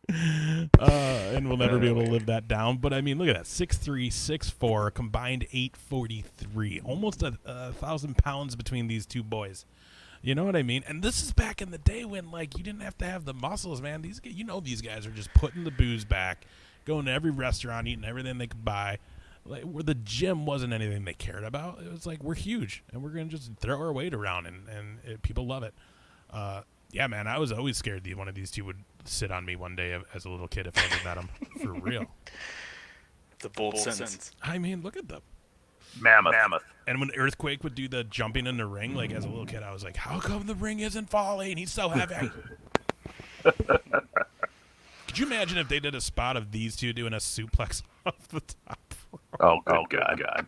And we'll never be able to live that down. But, I mean, look at that. 6'3", 6'4", combined 843. Almost 1,000 pounds between these two boys. You know what I mean? And this is back in the day when, like, you didn't have to have the muscles, man. These guys are just putting the booze back, going to every restaurant, eating everything they could buy. Like, where the gym wasn't anything they cared about. It was like, we're huge, and we're going to just throw our weight around, and people love it. Yeah, man, I was always scared that one of these two would sit on me one day as a little kid if I ever met them. For real. It's a bold sentence. I mean, look at them. Mammoth. And when Earthquake would do the jumping in the ring, like as a little kid, I was like, how come the ring isn't falling? He's so heavy. Could you imagine if they did a spot of these two doing a suplex off the top rope? Oh, God.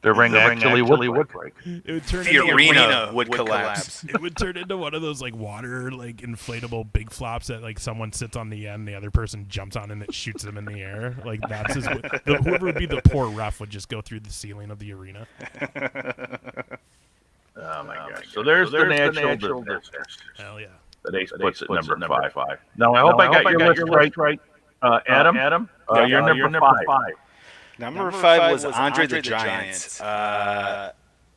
The ring actually would break. It would turn the arena would collapse. It would turn into one of those like water, like inflatable big flops that like someone sits on the end, the other person jumps on and it shoots them in the air. Like that's whoever would be the poor ref would just go through the ceiling of the arena. Oh my gosh! So there's the natural disasters. Hell yeah! That Ace puts at number 5. Now I hope I got your list right. Adam, you're number 5. Number 5 was Andre the Giant. A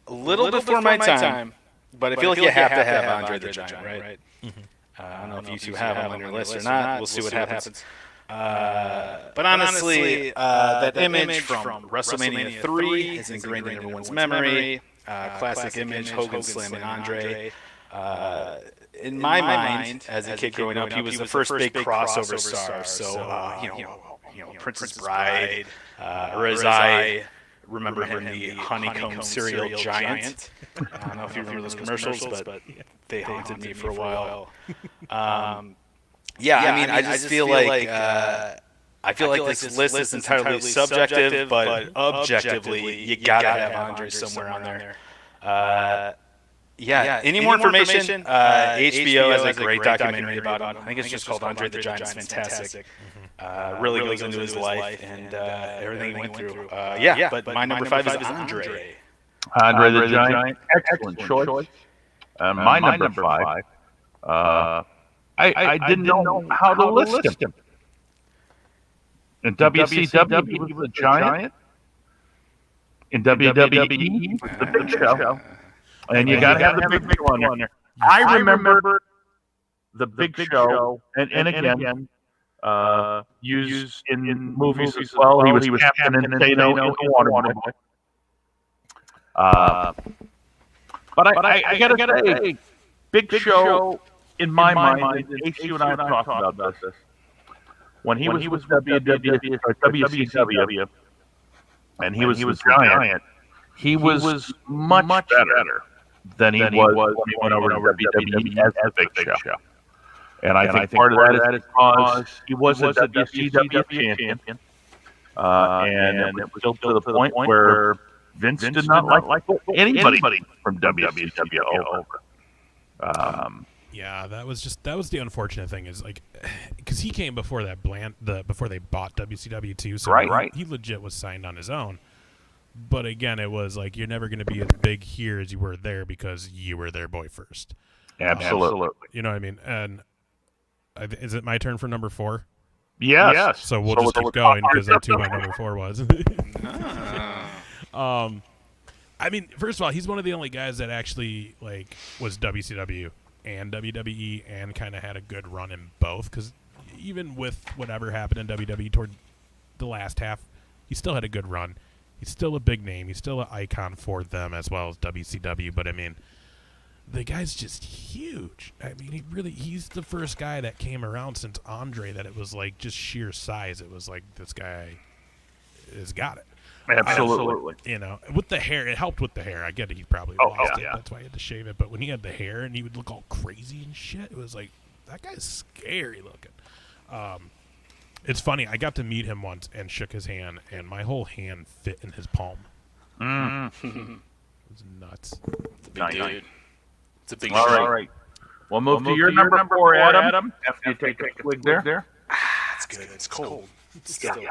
little before my time, but I feel like you have to have Andre the Giant, right? Mm-hmm. I don't know if you two have him on your list or not. We'll see what happens. But honestly, that image from WrestleMania 3 is ingrained in everyone's memory. Classic image, Hogan slamming Andre. In my mind, as a kid growing up, he was the first big crossover star. So, Princess Bride, or as I remember him, the honeycomb cereal giant. I don't know if you remember those commercials, but they haunted me for a while. I just feel like this list is entirely subjective, but objectively, you gotta have Andre somewhere on there. Any more information? HBO has a great documentary about him. I think it's just called Andre the Giant. It's fantastic. Really goes into his life and everything he went through. But my number 5 is Andre. Andre the Giant, excellent choice. My number 5. I didn't know how to list him. In WCW, he was a giant. In WWE, he was the Big Show. And you got to have the Big Show on there. I remember the Big Show, and again, used in movies as well. He was Captain Insano in the Waterboy. But I got to say, Big Show, in my mind, and Ace, you and I have talked about this, when he was WCW, and he was Giant, he was much better than he was when he went over to WWE as a Big Show. And I think part of that is because he was a WCW champion. And it was still to the point where Vince did not like anybody from WCW over. Yeah, that was the unfortunate thing is like, because he came before that before they bought WCW too, so he legit was signed on his own. But again, it was like you're never going to be as big here as you were there because you were their boy first. Absolutely. You know what I mean? And is it my turn for number 4? Yes. So we'll just keep going because that's who my number 4 was. I mean, first of all, he's one of the only guys that actually like was WCW and WWE and kind of had a good run in both. Because even with whatever happened in WWE toward the last half, he still had a good run. He's still a big name. He's still an icon for them as well as WCW. But I mean, the guy's just huge. I mean, he's the first guy that came around since Andre that it was like just sheer size. It was like this guy has got it. Absolutely. You know, with the hair, it helped with the hair. I get it. He probably lost it. That's why he had to shave it. But when he had the hair and he would look all crazy and shit, it was like, that guy's scary looking. It's funny. I got to meet him once and shook his hand, and my whole hand fit in his palm. It was nuts. It's a big dude. It's a big dude. All right. We'll move to your number 4, Adam. After you take a swig there. It's good. It's cold. Still.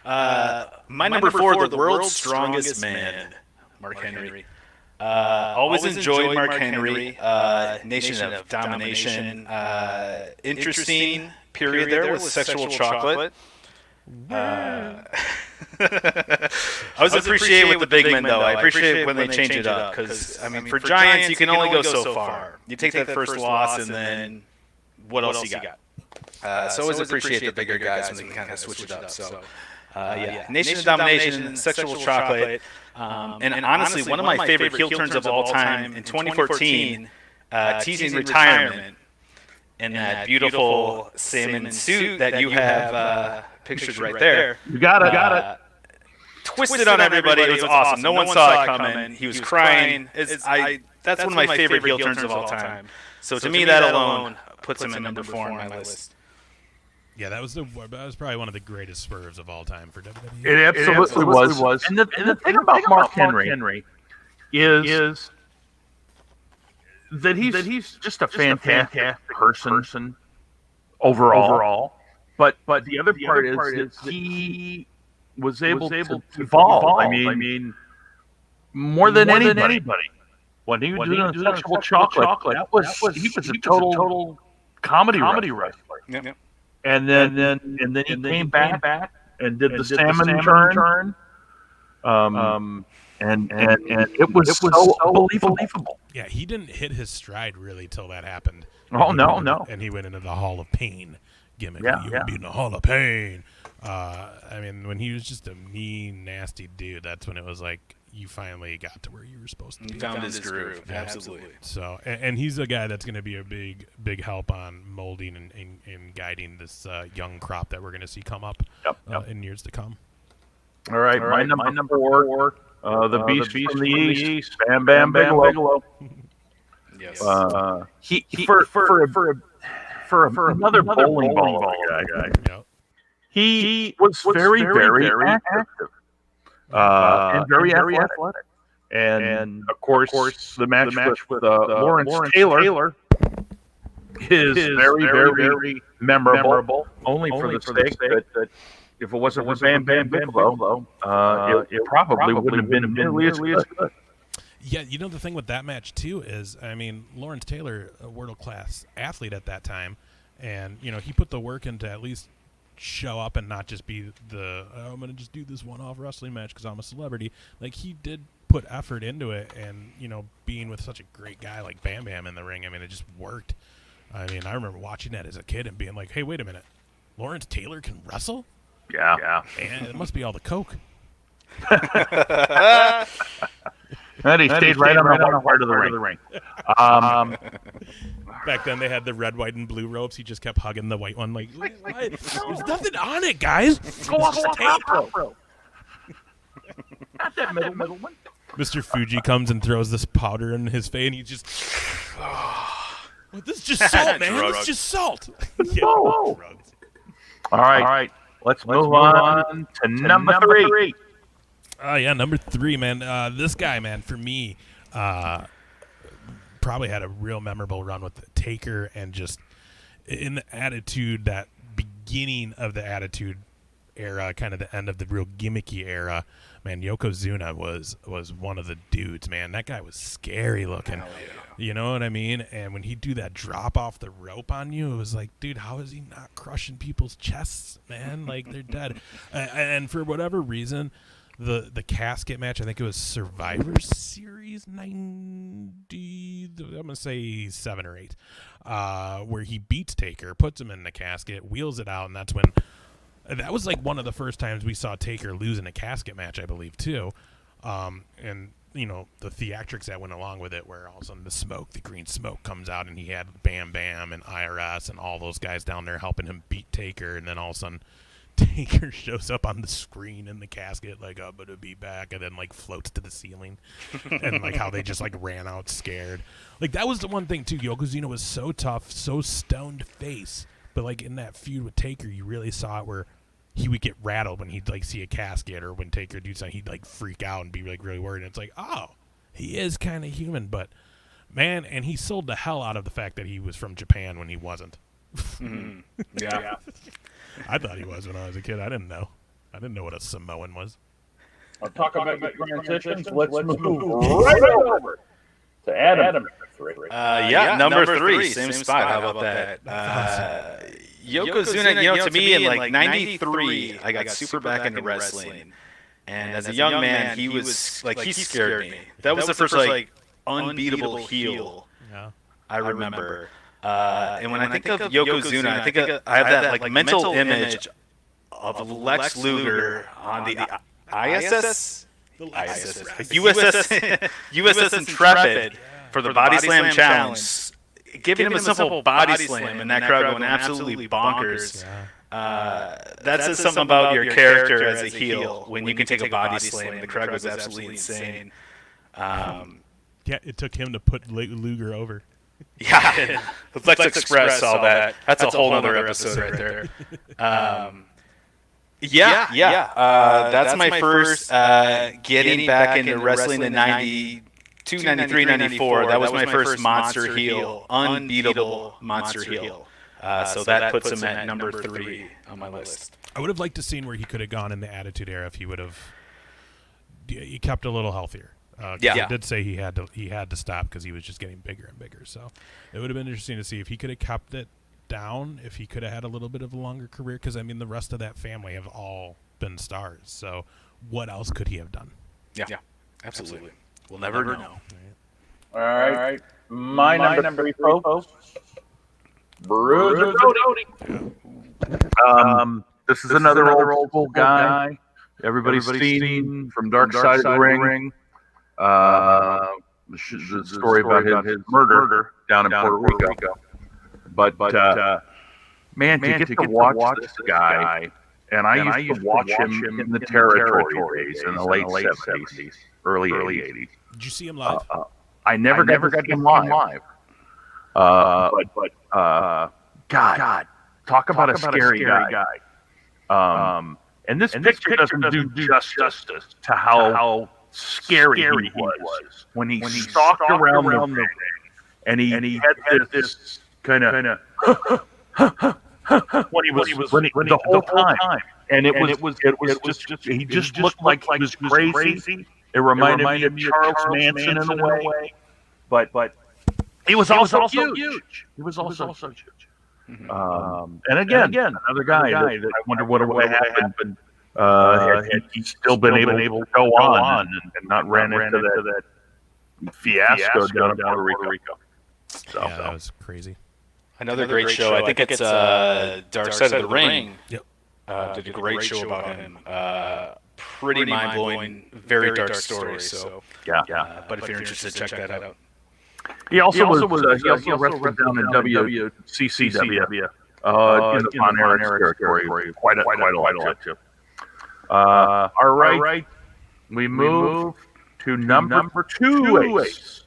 My number 4, the world's strongest man, Mark Henry. Always enjoyed Mark Henry. Nation of Domination. Interesting period there with Sexual Chocolate. I was appreciate with the big men, though. I appreciate when they change it up. Because, I mean, for Giants, you can only go so far. You take that first loss, and then what else you got? So I always appreciate the bigger guys when they can kind of switch it up. So, Nation of Domination, Sexual Chocolate. And honestly, one of my favorite heel turns of all time in 2014, teasing retirement. In that beautiful salmon suit that you have pictured right there. You got it. Twisted on everybody. It was awesome. No one saw it coming. He was crying. That's one of my favorite heel turns of all time. So to me, that alone puts him at number 4 on my list. Yeah, that was probably one of the greatest swerves of all time for WWE. It absolutely was. And the thing about Mark Henry is that he's just a fantastic person overall. But the other part is he was able to evolve. I mean, more than anybody. When he was doing Sexual Chocolate, he was a total comedy wrestler. Yep. And then he came back and did the salmon turn. And it was so unbelievable. Yeah, he didn't hit his stride really till that happened. No. And he went into the Hall of Pain gimmick. Yeah. You would be in the Hall of Pain. I mean, when he was just a mean, nasty dude, that's when it was like you finally got to where you were supposed to be. You found his groove. Absolutely. So, and he's a guy that's going to be a big help on molding and guiding this young crop that we're going to see come up in years to come. All right, my number 4. The Beast from the East, Bam Bam Bigelow. Yes. He for another bowling ball guy. Yep. He was very active and very athletic. And of course, the match with Lawrence Taylor is very memorable. Only for the sake that. If it wasn't for Bam Bam Bigelow, it probably wouldn't have been nearly as good. Yeah, you know, the thing with that match, too, is, I mean, Lawrence Taylor, a world-class athlete at that time, and, you know, he put the work in to at least show up and not just be I'm going to just do this one-off wrestling match because I'm a celebrity. Like, he did put effort into it, and, you know, being with such a great guy like Bam Bam in the ring, I mean, it just worked. I mean, I remember watching that as a kid and being like, hey, wait a minute, Lawrence Taylor can wrestle? Yeah. And it must be all the coke. And he stayed right on the part of the ring. Back then they had the red, white, and blue ropes. He just kept hugging the white one. Like, there's nothing on it, guys. Go off the top rope. Not that middle one. Mr. Fuji comes and throws this powder in his face, and he just... Well, this is just salt, man. It's just salt. All right. Let's move on to number 3. Yeah, number 3, man. This guy, man, for me, probably had a real memorable run with Taker, and just in the Attitude, that beginning of the Attitude era, kind of the end of the real gimmicky era, man, Yokozuna was one of the dudes, man. That guy was scary looking. Hell yeah. You know what I mean? And when he'd do that drop off the rope on you, it was like, dude, how is he not crushing people's chests, man? Like, they're dead. And for whatever reason, the casket match, I think it was Survivor Series 90, I'm going to say 7 or 8, where he beats Taker, puts him in the casket, wheels it out, and that's when that was like one of the first times we saw Taker lose in a casket match, I believe, too. And, you know, the theatrics that went along with it, where all of a sudden the green smoke comes out, and he had Bam Bam and IRS and all those guys down there helping him beat Taker, and then all of a sudden Taker shows up on the screen in the casket like, I'm gonna be back, and then like floats to the ceiling. And like how they just like ran out scared. Like, that was the one thing too. Yokozuna was so tough, so stoned face, but like in that feud with Taker, you really saw it where he would get rattled when he'd like see a casket, or when Taker do something, he'd like freak out and be like really worried. And it's like, oh, he is kind of human, but man, and he sold the hell out of the fact that he was from Japan when he wasn't. Mm-hmm. Yeah. I thought he was when I was a kid. I didn't know what a Samoan was. I'll talk about your transitions. Let's move right over to Adam. Number three, same spot. How about that? Yokozuna, to me in like 93, I got super back into wrestling. And as a young man, he was like, he scared me. That was the first like unbeatable heel I remember. And when I think of Yokozuna, I think I have that like mental image of Lex Luger on the USS Intrepid for the Body Slam Challenge, giving him a simple body slam, and that crowd going absolutely bonkers. That says something about your character as a heel when you can take a body slam and the crowd goes absolutely insane. Yeah, it took him to put Luger over. Yeah, Lex Express, all that. That's a whole other episode right there. That's my first getting back into wrestling in 92, 93, 94. That was my first monster heel, unbeatable monster heel. So that puts him at number 3 on my list. I would have liked to seen where he could have gone in the Attitude Era if he would have he kept a little healthier. I did say he had to stop because he was just getting bigger and bigger. So it would have been interesting to see if he could have kept it down, if he could have had a little bit of a longer career, because I mean the rest of that family have all been stars. So what else could he have done? Yeah, absolutely. We'll never know. All right. My number 3, folks. Bruiser Brody. This is another old school guy. Everybody's seen from Dark Side of the Ring. The story about his murder down in Puerto Rico. But man, to get to watch this guy, and I used to watch him in the territory days in the late 70s, early 80s. Did you see him live? I never got to see him live. But God, talk about a scary guy. And this picture doesn't do justice to how scary he was when he stalked around the ring, and he had this kind of when he was the whole time, and it was just he just looked like he was crazy. It reminded me of Charles Manson in a way, but he was also huge. He was also huge. And again, another guy that I wonder what would have happened had he still been able to go on and not ran into that fiasco down in Puerto Rico. So that was crazy. Another great show. I think it's Dark Side of the Ring. Yep. Did a great show about him. Pretty mind-blowing, very dark story. So but if you're interested, check that out. He also wrestled down in WCCW in the Von Erich territory quite a lot too. All right, we move to number 2. Ace.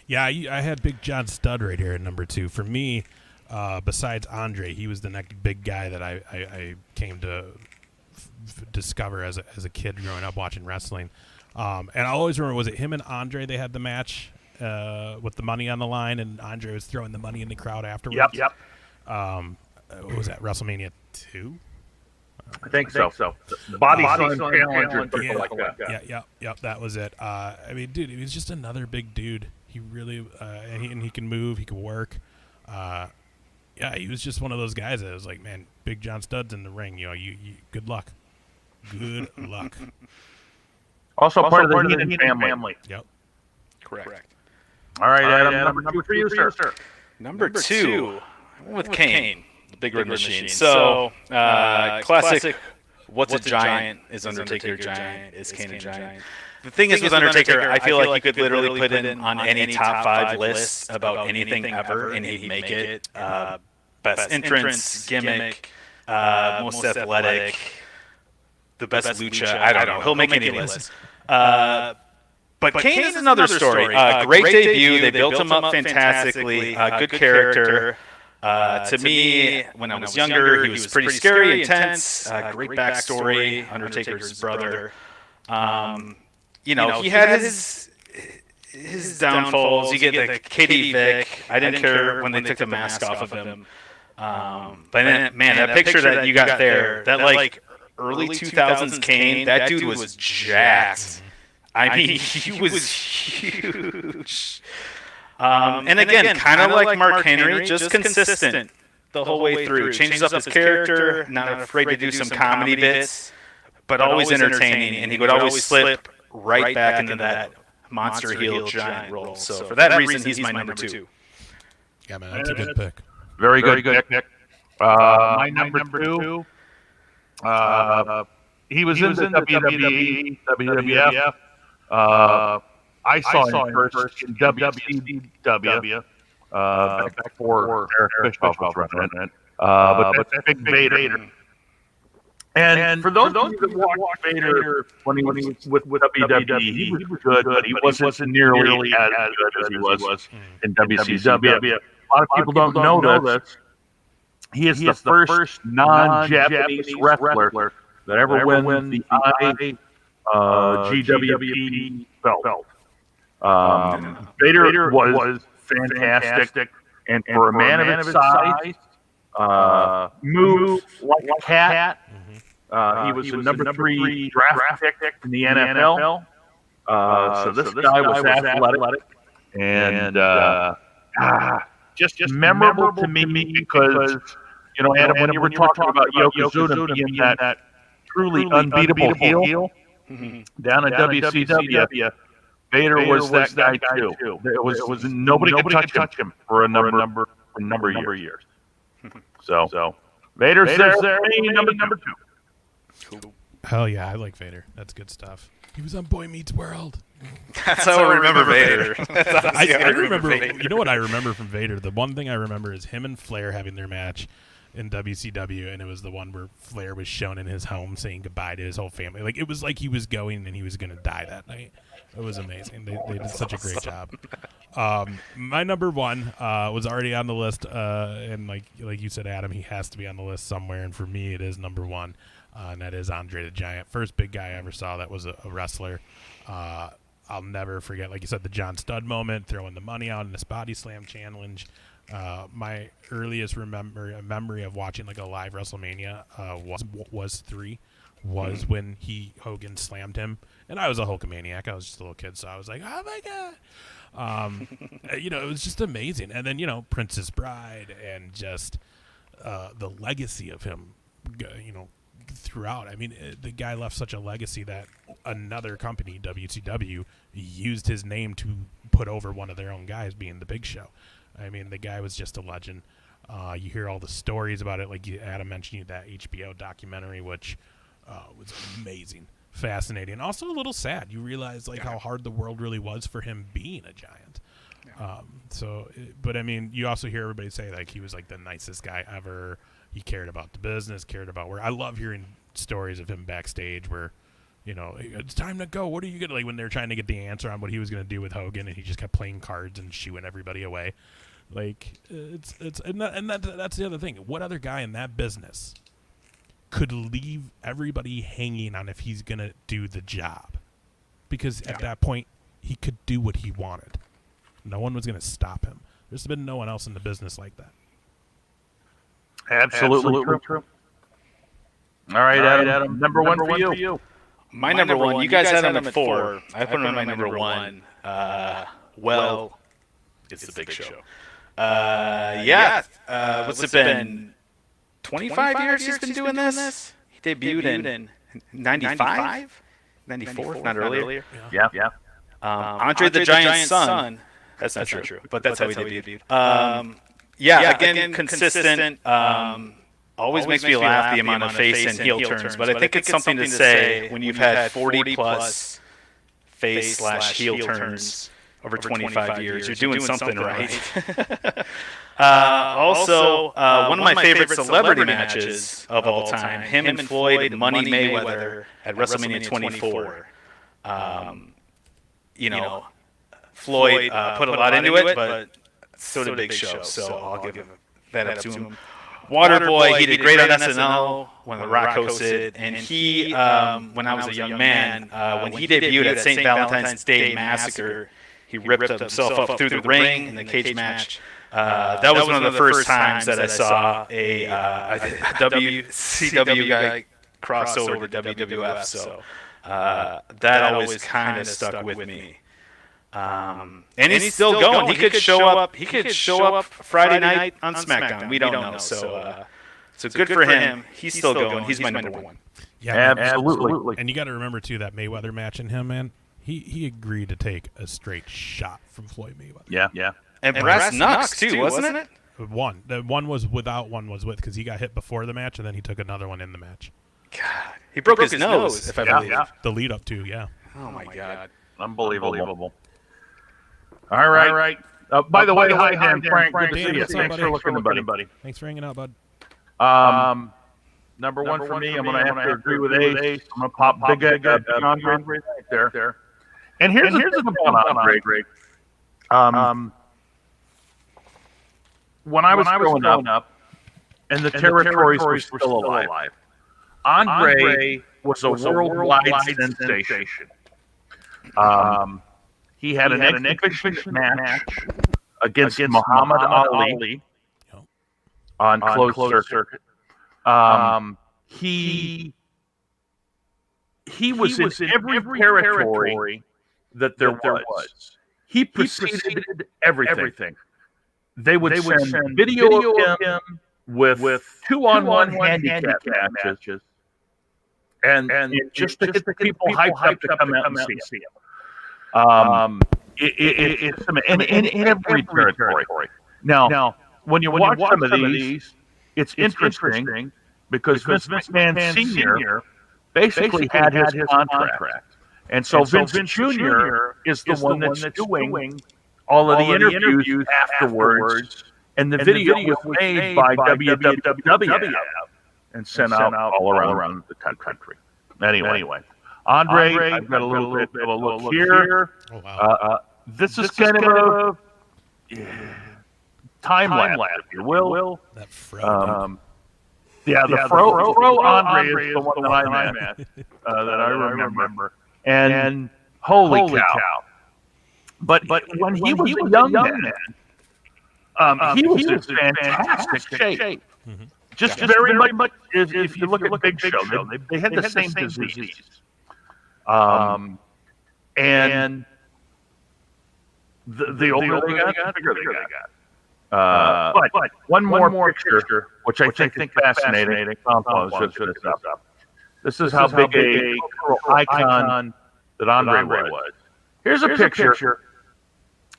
Yeah, I had Big John Studd right here at number 2. For me, besides Andre, he was the next big guy that I came to discover as a kid growing up watching wrestling. And I always remember, was it him and Andre they had the match with the money on the line, and Andre was throwing the money in the crowd afterwards. Yep. What was that, WrestleMania 2? I think so. Body Slam Challenge or something like that. Yep, that was it. I mean, dude, he was just another big dude. He really, and he can move, he can work. Yeah, he was just one of those guys that was like, man, Big John Studd's in the ring. You good luck. Good luck. Also part of the Heenan family. Yep. Correct. All right, Adam, number 2 for you, sir. Number 2, with Kane, the Big Red Machine. So, classic, what's a giant? Is Undertaker a giant? Is Kane a giant? The thing is with Undertaker, I feel like you could literally put it on any top 5 list about anything ever, and he'd make it. Best entrance, gimmick, most athletic, the best lucha. I don't know. He'll make any list. But Kane is another story. Great debut. They built him up fantastically. Good character. To me, when I was younger, he was pretty scary, intense. Great backstory. Undertaker's brother. He had his downfalls. You get the Katie Vick. I didn't care when they took the mask off of him. But then, man, that picture that you got there, that like early 2000s Kane, that dude was jacked. I mean, he was huge. And again, kind of like Mark Henry, just consistent the whole way through. Changes up his character, not afraid to do some comedy bits, but always entertaining. And he would always slip right back into that monster heel giant role. So for that reason, he's my number 2. Yeah, man, that's a good pick. Very good pick. My number 2. He was in the WWE, WWF. I saw him first in WCW. Back before Eric Bischoff was running it. But that's Big Vader. And for those of you that watched Vader when he was with WWE, he was good, but he wasn't nearly as good as he was in WCW. A lot of people don't know this. He is the first non-Japanese wrestler that ever won the GWP belt. Vader was fantastic, and for a man of his size, moved like a cat. He was the number 3 draft pick in the NFL. So this guy was athletic and just memorable to me because, Adam, when you were talking about Yokozuna being that truly unbeatable heel down at WCW, Vader was that guy too. It was nobody could touch him for a number of years. So Vader's there, number 2. Cool. Hell yeah, I like Vader. That's good stuff. He was on Boy Meets World. That's how I remember Vader. I remember. Vader. You know what I remember from Vader? The one thing I remember is him and Flair having their match in WCW, and it was the one where Flair was shown in his home saying goodbye to his whole family. Like, it was like he was going and he was going to die that night. It was amazing. They did such a great job. My number 1 was already on the list, and like you said, Adam, he has to be on the list somewhere. And for me, it is number 1, and that is Andre the Giant. First big guy I ever saw that was a wrestler. I'll never forget, like you said, the John Studd moment, throwing the money out in this body slam challenge. My earliest memory of watching like a live WrestleMania was 3. Was when Hogan slammed him, and I was a Hulkamaniac. I was just a little kid, so I was like, "Oh my god!" It was just amazing. And then Princess Bride, and just the legacy of him, throughout. I mean, the guy left such a legacy that another company, WCW, used his name to put over one of their own guys, being the Big Show. I mean, the guy was just a legend. You hear all the stories about it, like Adam mentioned, that HBO documentary, which was amazing, fascinating, also a little sad. You realize how hard the world really was for him being a giant. But I mean, you also hear everybody say he was the nicest guy ever. He cared about the business, cared about where. I love hearing stories of him backstage where, it's time to go. What are you gonna when they're trying to get the answer on what he was gonna do with Hogan, and he just kept playing cards and shooing everybody away. That's the other thing. What other guy in that business could leave everybody hanging on if he's going to do the job? Because at that point, he could do what he wanted. No one was going to stop him. There's been no one else in the business like that. Absolutely true. All right, Adam. Number one for you. My number one. You guys had him at 4. I put him at my number 1. It's the Big Show. What's it been? 25 years he's been doing this? He debuted in 95? 94, not earlier. Yeah. Andre the Giant's son. That's not true, but that's how he debuted. Again, consistent. Always makes me laugh the amount of face and heel turns, but I think it's something to say when you've had 40-plus face/heel turns over 25 years. You're doing something right. Also, one of my favorite celebrity matches of all time, him and Floyd and Money Mayweather at WrestleMania 24. Floyd put a lot into it, but so did Big Show, so I'll give that up to him. Waterboy, he did great on SNL when The Rock hosted, and he, when I was a young man, when he debuted at St. Valentine's Day Massacre, he ripped himself up through the ring in the cage match. That was one of the first times that I saw a WCW guy cross over to WWF, so that always kind of stuck with me. And he's still going. He could show up. He could show up Friday night on SmackDown. We don't know. So good for him. He's still going. He's my number 1. Yeah, absolutely. And you got to remember too that Mayweather match and him, man. He agreed to take a straight shot from Floyd Mayweather. Yeah. And brass knucks too, wasn't it? One. The one was without, one was with, because he got hit before the match, and then he took another one in the match. God, he broke his nose. If I believe. Yeah. The lead up to, yeah. Oh my God. Unbelievable. All right. By the way, hi, Dan. Frank. Good to see you. Thanks for looking, buddy. Thanks for hanging out, bud. Number one for me, I'm going to have to agree with Ace. I'm going to pop Big Andre right there. And here's the thing about Andre. When I was growing up, and the territories were still alive, Andre was a worldwide sensation. He had an exhibition match against Muhammad Ali on closed circuit. He was in every territory that there was. He preceded everything. They would send video of him with 2-on-1 handicap matches, and just to get the people hyped up to come out and see him. It's in every territory. Now, when you watch some of these, it's interesting because Vince McMahon Sr. basically had his contract. And so Vince Jr. is the one that's doing all of the interviews afterwards. And the video was made by WWF and sent out all around the country. Anyway. Andre, I've got a little bit of a look here. Oh, wow. This is kind of a time lapse, if you will. That fro. The fro Andre is the one that I'm at, that I remember. And holy cow. But when he was a young man, he was in fantastic shape. Mm-hmm. Just very much, if you look at Big Show, they had the same disease. And the older they got, the bigger they got. But one more picture, which I think is fascinating. This is how big a cultural icon that Andre was. Here's a picture,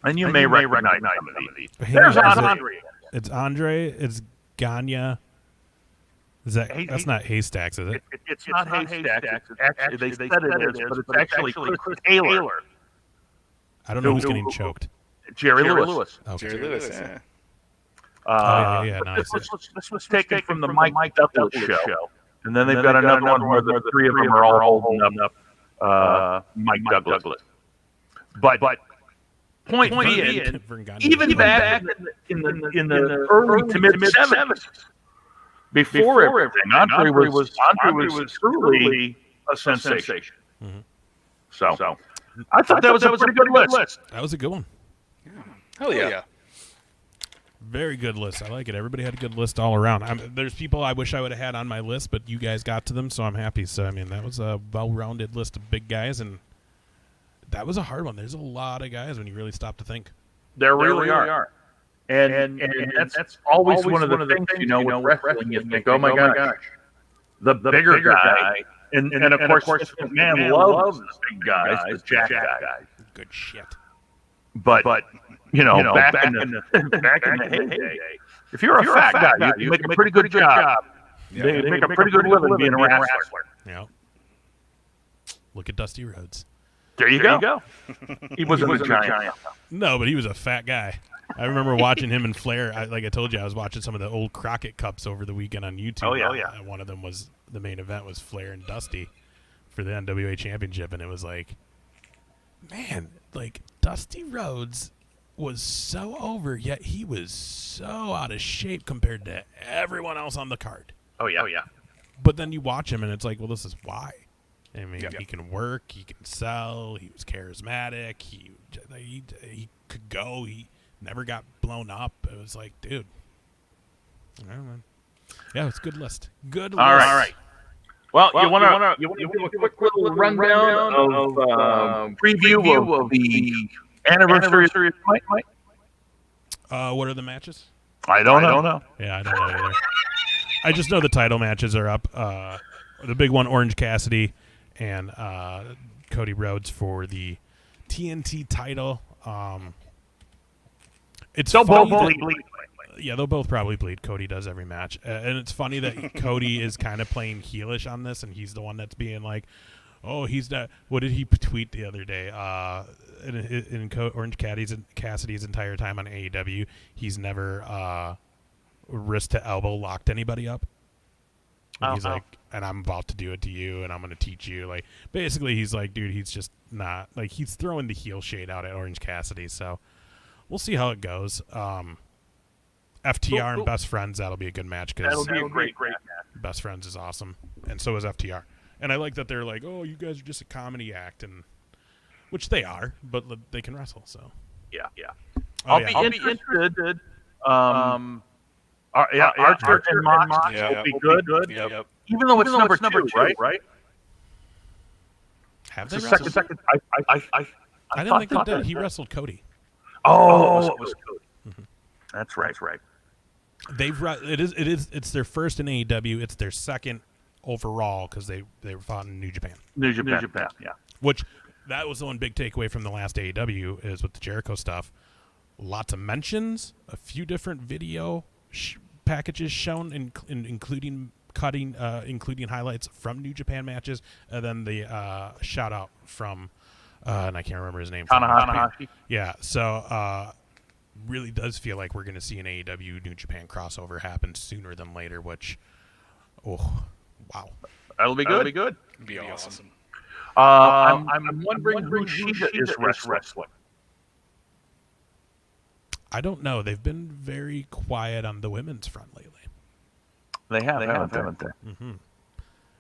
and you may recognize some of these. There's Andre. It's Andre. It's Gagne. That's not Haystacks, is it? It's not Haystacks. They said it is, but it's actually Chris Taylor. I don't know who's getting choked. Jerry Lewis. Okay. Jerry Lewis, yeah. Nice. This was taken from the Mike Douglas show. And then they've got another one where the three of them are all holding up Mike Douglas. But point being, even back in the early to mid 70s, before everything, Andre was truly a sensation. Mm-hmm. So I thought that was a pretty good list. That was a good one. Yeah. Hell yeah. Very good list. I like it. Everybody had a good list all around. There's people I wish I would have had on my list, but you guys got to them, so I'm happy. So, I mean, that was a well-rounded list of big guys, and that was a hard one. There's a lot of guys when you really stop to think. There really are. And that's always one of the things, with wrestling, you think, oh my gosh, the bigger guy. And of course, this man loves the big guys, the jack guys. Good shit. But back in the heyday, if you're a fat guy, you make a pretty good job. They make a pretty good living being a wrestler. Yeah. Look at Dusty Rhodes. There you go. He wasn't a giant. No, but he was a fat guy. I remember watching him and Flair. Like I told you, I was watching some of the old Crockett Cups over the weekend on YouTube. Oh, yeah. One of them was the main event was Flair and Dusty for the NWA Championship, and it was like, man, like Dusty Rhodes was so over, yet he was so out of shape compared to everyone else on the card. Oh yeah. But then you watch him, and it's like, well, this is why. I mean, he can work, he can sell, he was charismatic, he could go, he never got blown up. It was like, dude, I don't know. Yeah, it's a good list. Good list. All right. Well, you want to give a quick little rundown of preview of the anniversary of Mike? What are the matches? I don't know. Yeah, I don't know either. I just know the title matches are up. The big one, Orange Cassidy and Cody Rhodes for the TNT title. It's so funny bleed. Yeah, they'll both probably bleed. Cody does every match. And it's funny that Cody is kind of playing heelish on this, and he's the one that's being like, oh, he's not. What did he tweet the other day? In Orange Cassidy's entire time on AEW, he's never wrist to elbow locked anybody up. And he's like, and I'm about to do it to you, and I'm going to teach you. Like, basically, he's like, dude, he's just not. Like, he's throwing the heel shade out at Orange Cassidy, so we'll see how it goes. FTR and Best Friends, that'll be a good match. That'll be a great match. Best Friends is awesome, and so is FTR. And I like that they're like, oh, you guys are just a comedy act, and which they are, but they can wrestle, so. Yeah. I'll be interested. Archer and Mox will be good. Yep. Even though it's number two, right? Have they Second. I didn't think they did. He wrestled Cody. Oh, it was Cody. Mm-hmm. That's right. It's their first in AEW. It's their second overall because they fought in New Japan. New Japan, yeah. Which that was the one big takeaway from the last AEW is with the Jericho stuff. Lots of mentions, a few different video packages shown, including including highlights from New Japan matches, and then the shout out from and I can't remember his name. Tanahashi. Yeah, so really does feel like we're going to see an AEW New Japan crossover happen sooner than later. Which, wow, that'll be good. It'd be awesome. I'm wondering who Shida is wrestling. I don't know. They've been very quiet on the women's front lately. They haven't they? Mm-hmm.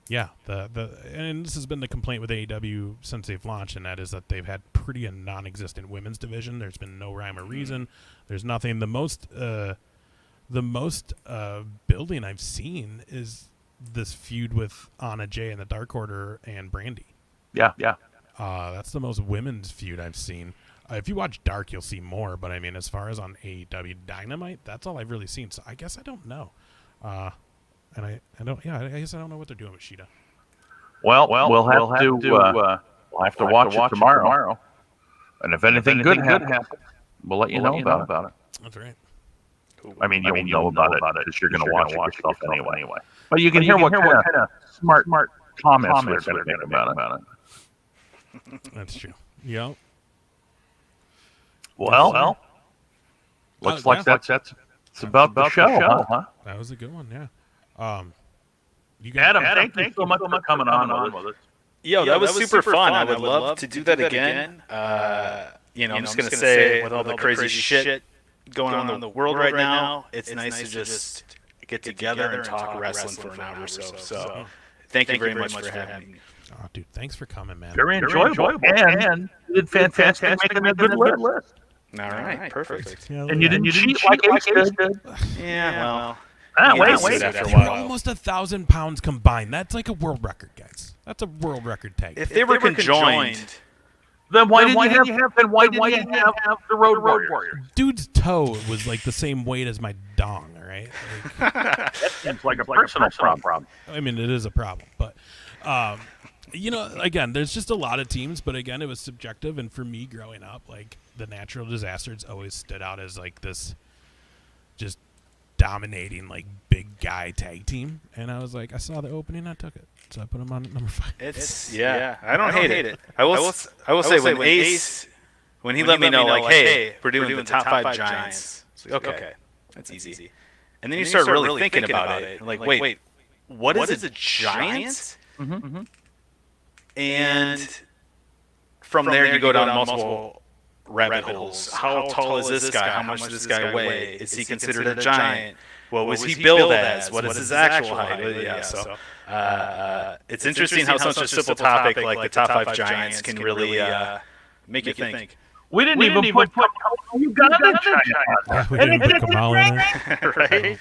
Yeah, and this has been the complaint with AEW since they've launched, and that is that they've had pretty a non-existent women's division. There's been no rhyme or reason. There's nothing. The most building I've seen is this feud with Anna Jay and the Dark Order and Brandy. Yeah. That's the most women's feud I've seen. If you watch Dark, you'll see more. But I mean, as far as on AEW Dynamite, that's all I've really seen. So I guess I don't know. And I don't. Yeah, I guess I don't know what they're doing with Shida. Well, we'll have to watch it tomorrow. And if anything good happens, we'll let you know about it. That's right. I mean, you'll know about it because you're going to watch it yourself anyway. But you can hear what kind of smart comments they're going to make about it. That's true. Yep. Well, looks like that's about the show, huh? That was a good one, yeah. Adam, thank you so much for coming on with us. Yo, that was super fun. I would love to do that again. I'm just going to say, with all the crazy shit going on in the world right now, it's nice to just get together and talk wrestling for an hour or so. So thank you very much for having me. Oh, dude, thanks for coming, man. Very enjoyable. And you did fantastic making a good list. All right, perfect. Yeah, And you didn't cheat like Ace did. Yeah, Wait. After a they were while. almost 1,000 pounds combined. That's like a world record, guys. That's a world record tag. If they were conjoined, Then why didn't you have the Road Warriors? Dude's toe was like the same weight as my dong, all right? Like, That seems like a personal problem. I mean, it is a problem, but again, there's just a lot of teams, but again, it was subjective. And for me, growing up, like the Natural Disasters always stood out as like this, just dominating like big guy tag team. And I was like, I saw the opening, I took it, so I put him on number 5. I don't hate it. I will say when Ace, when he let me know like, hey, we're doing the top 5 giants. It's like, okay, that's easy. And then you start really thinking about it. Like, wait, what is a giant? Mm-hmm. And from there you go down multiple rabbit holes. How tall is this guy? How much does this guy weigh? Is he considered a giant? What was he billed as? What is his actual height? It's interesting how such a simple topic like the top 5 giants can really make you think. We didn't even put Uganda giant. Yeah, we didn't put Kamal in there. Right?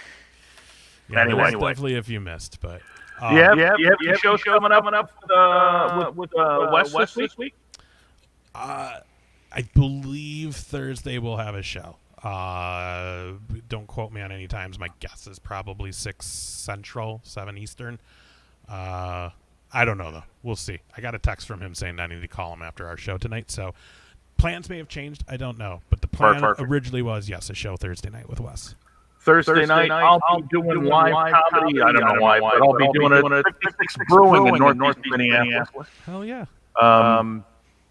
Yeah, Anyway. there's definitely a few missed, but You have shows coming up with West this week? I believe Thursday we'll have a show. Don't quote me on any times. My guess is probably 6 Central, 7 Eastern. I don't know, though. We'll see. I got a text from him saying I need to call him after our show tonight, so plans may have changed. I don't know. But the plan originally was, yes, a show Thursday night with Wes. Thursday night, I'll be doing live comedy. I don't know why, but I'll be doing a 66 Brewing in Northeast Minneapolis. Hell yeah.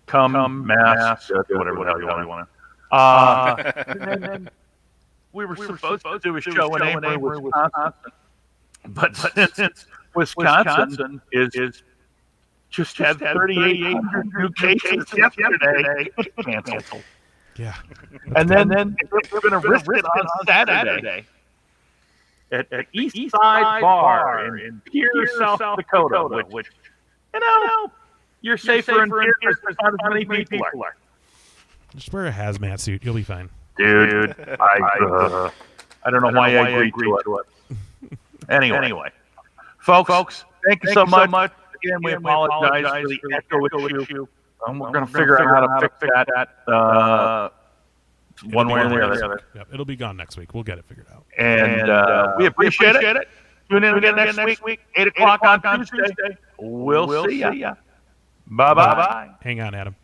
Come mass, whatever the hell you want to. And then we were supposed to do a show in Amory, Wisconsin, but since Wisconsin is just had 3,800 new cases yesterday, it's canceled. Yeah. And then we're going to risk it on Saturday at East Side Bar in Pierce, South Dakota, which, you're safer in Pierce because not as many people are. Just wear a hazmat suit. You'll be fine. Dude, I don't know why I agreed to it. Anyway, folks, thank you so much. Again, we apologize for the echo issue. We're going to figure out how to fix that one way or the other. Yep, it'll be gone next week. We'll get it figured out. And we appreciate it. Tune in again next week, 8 o'clock on Tuesday. We'll see ya. Bye-bye. Hang on, Adam.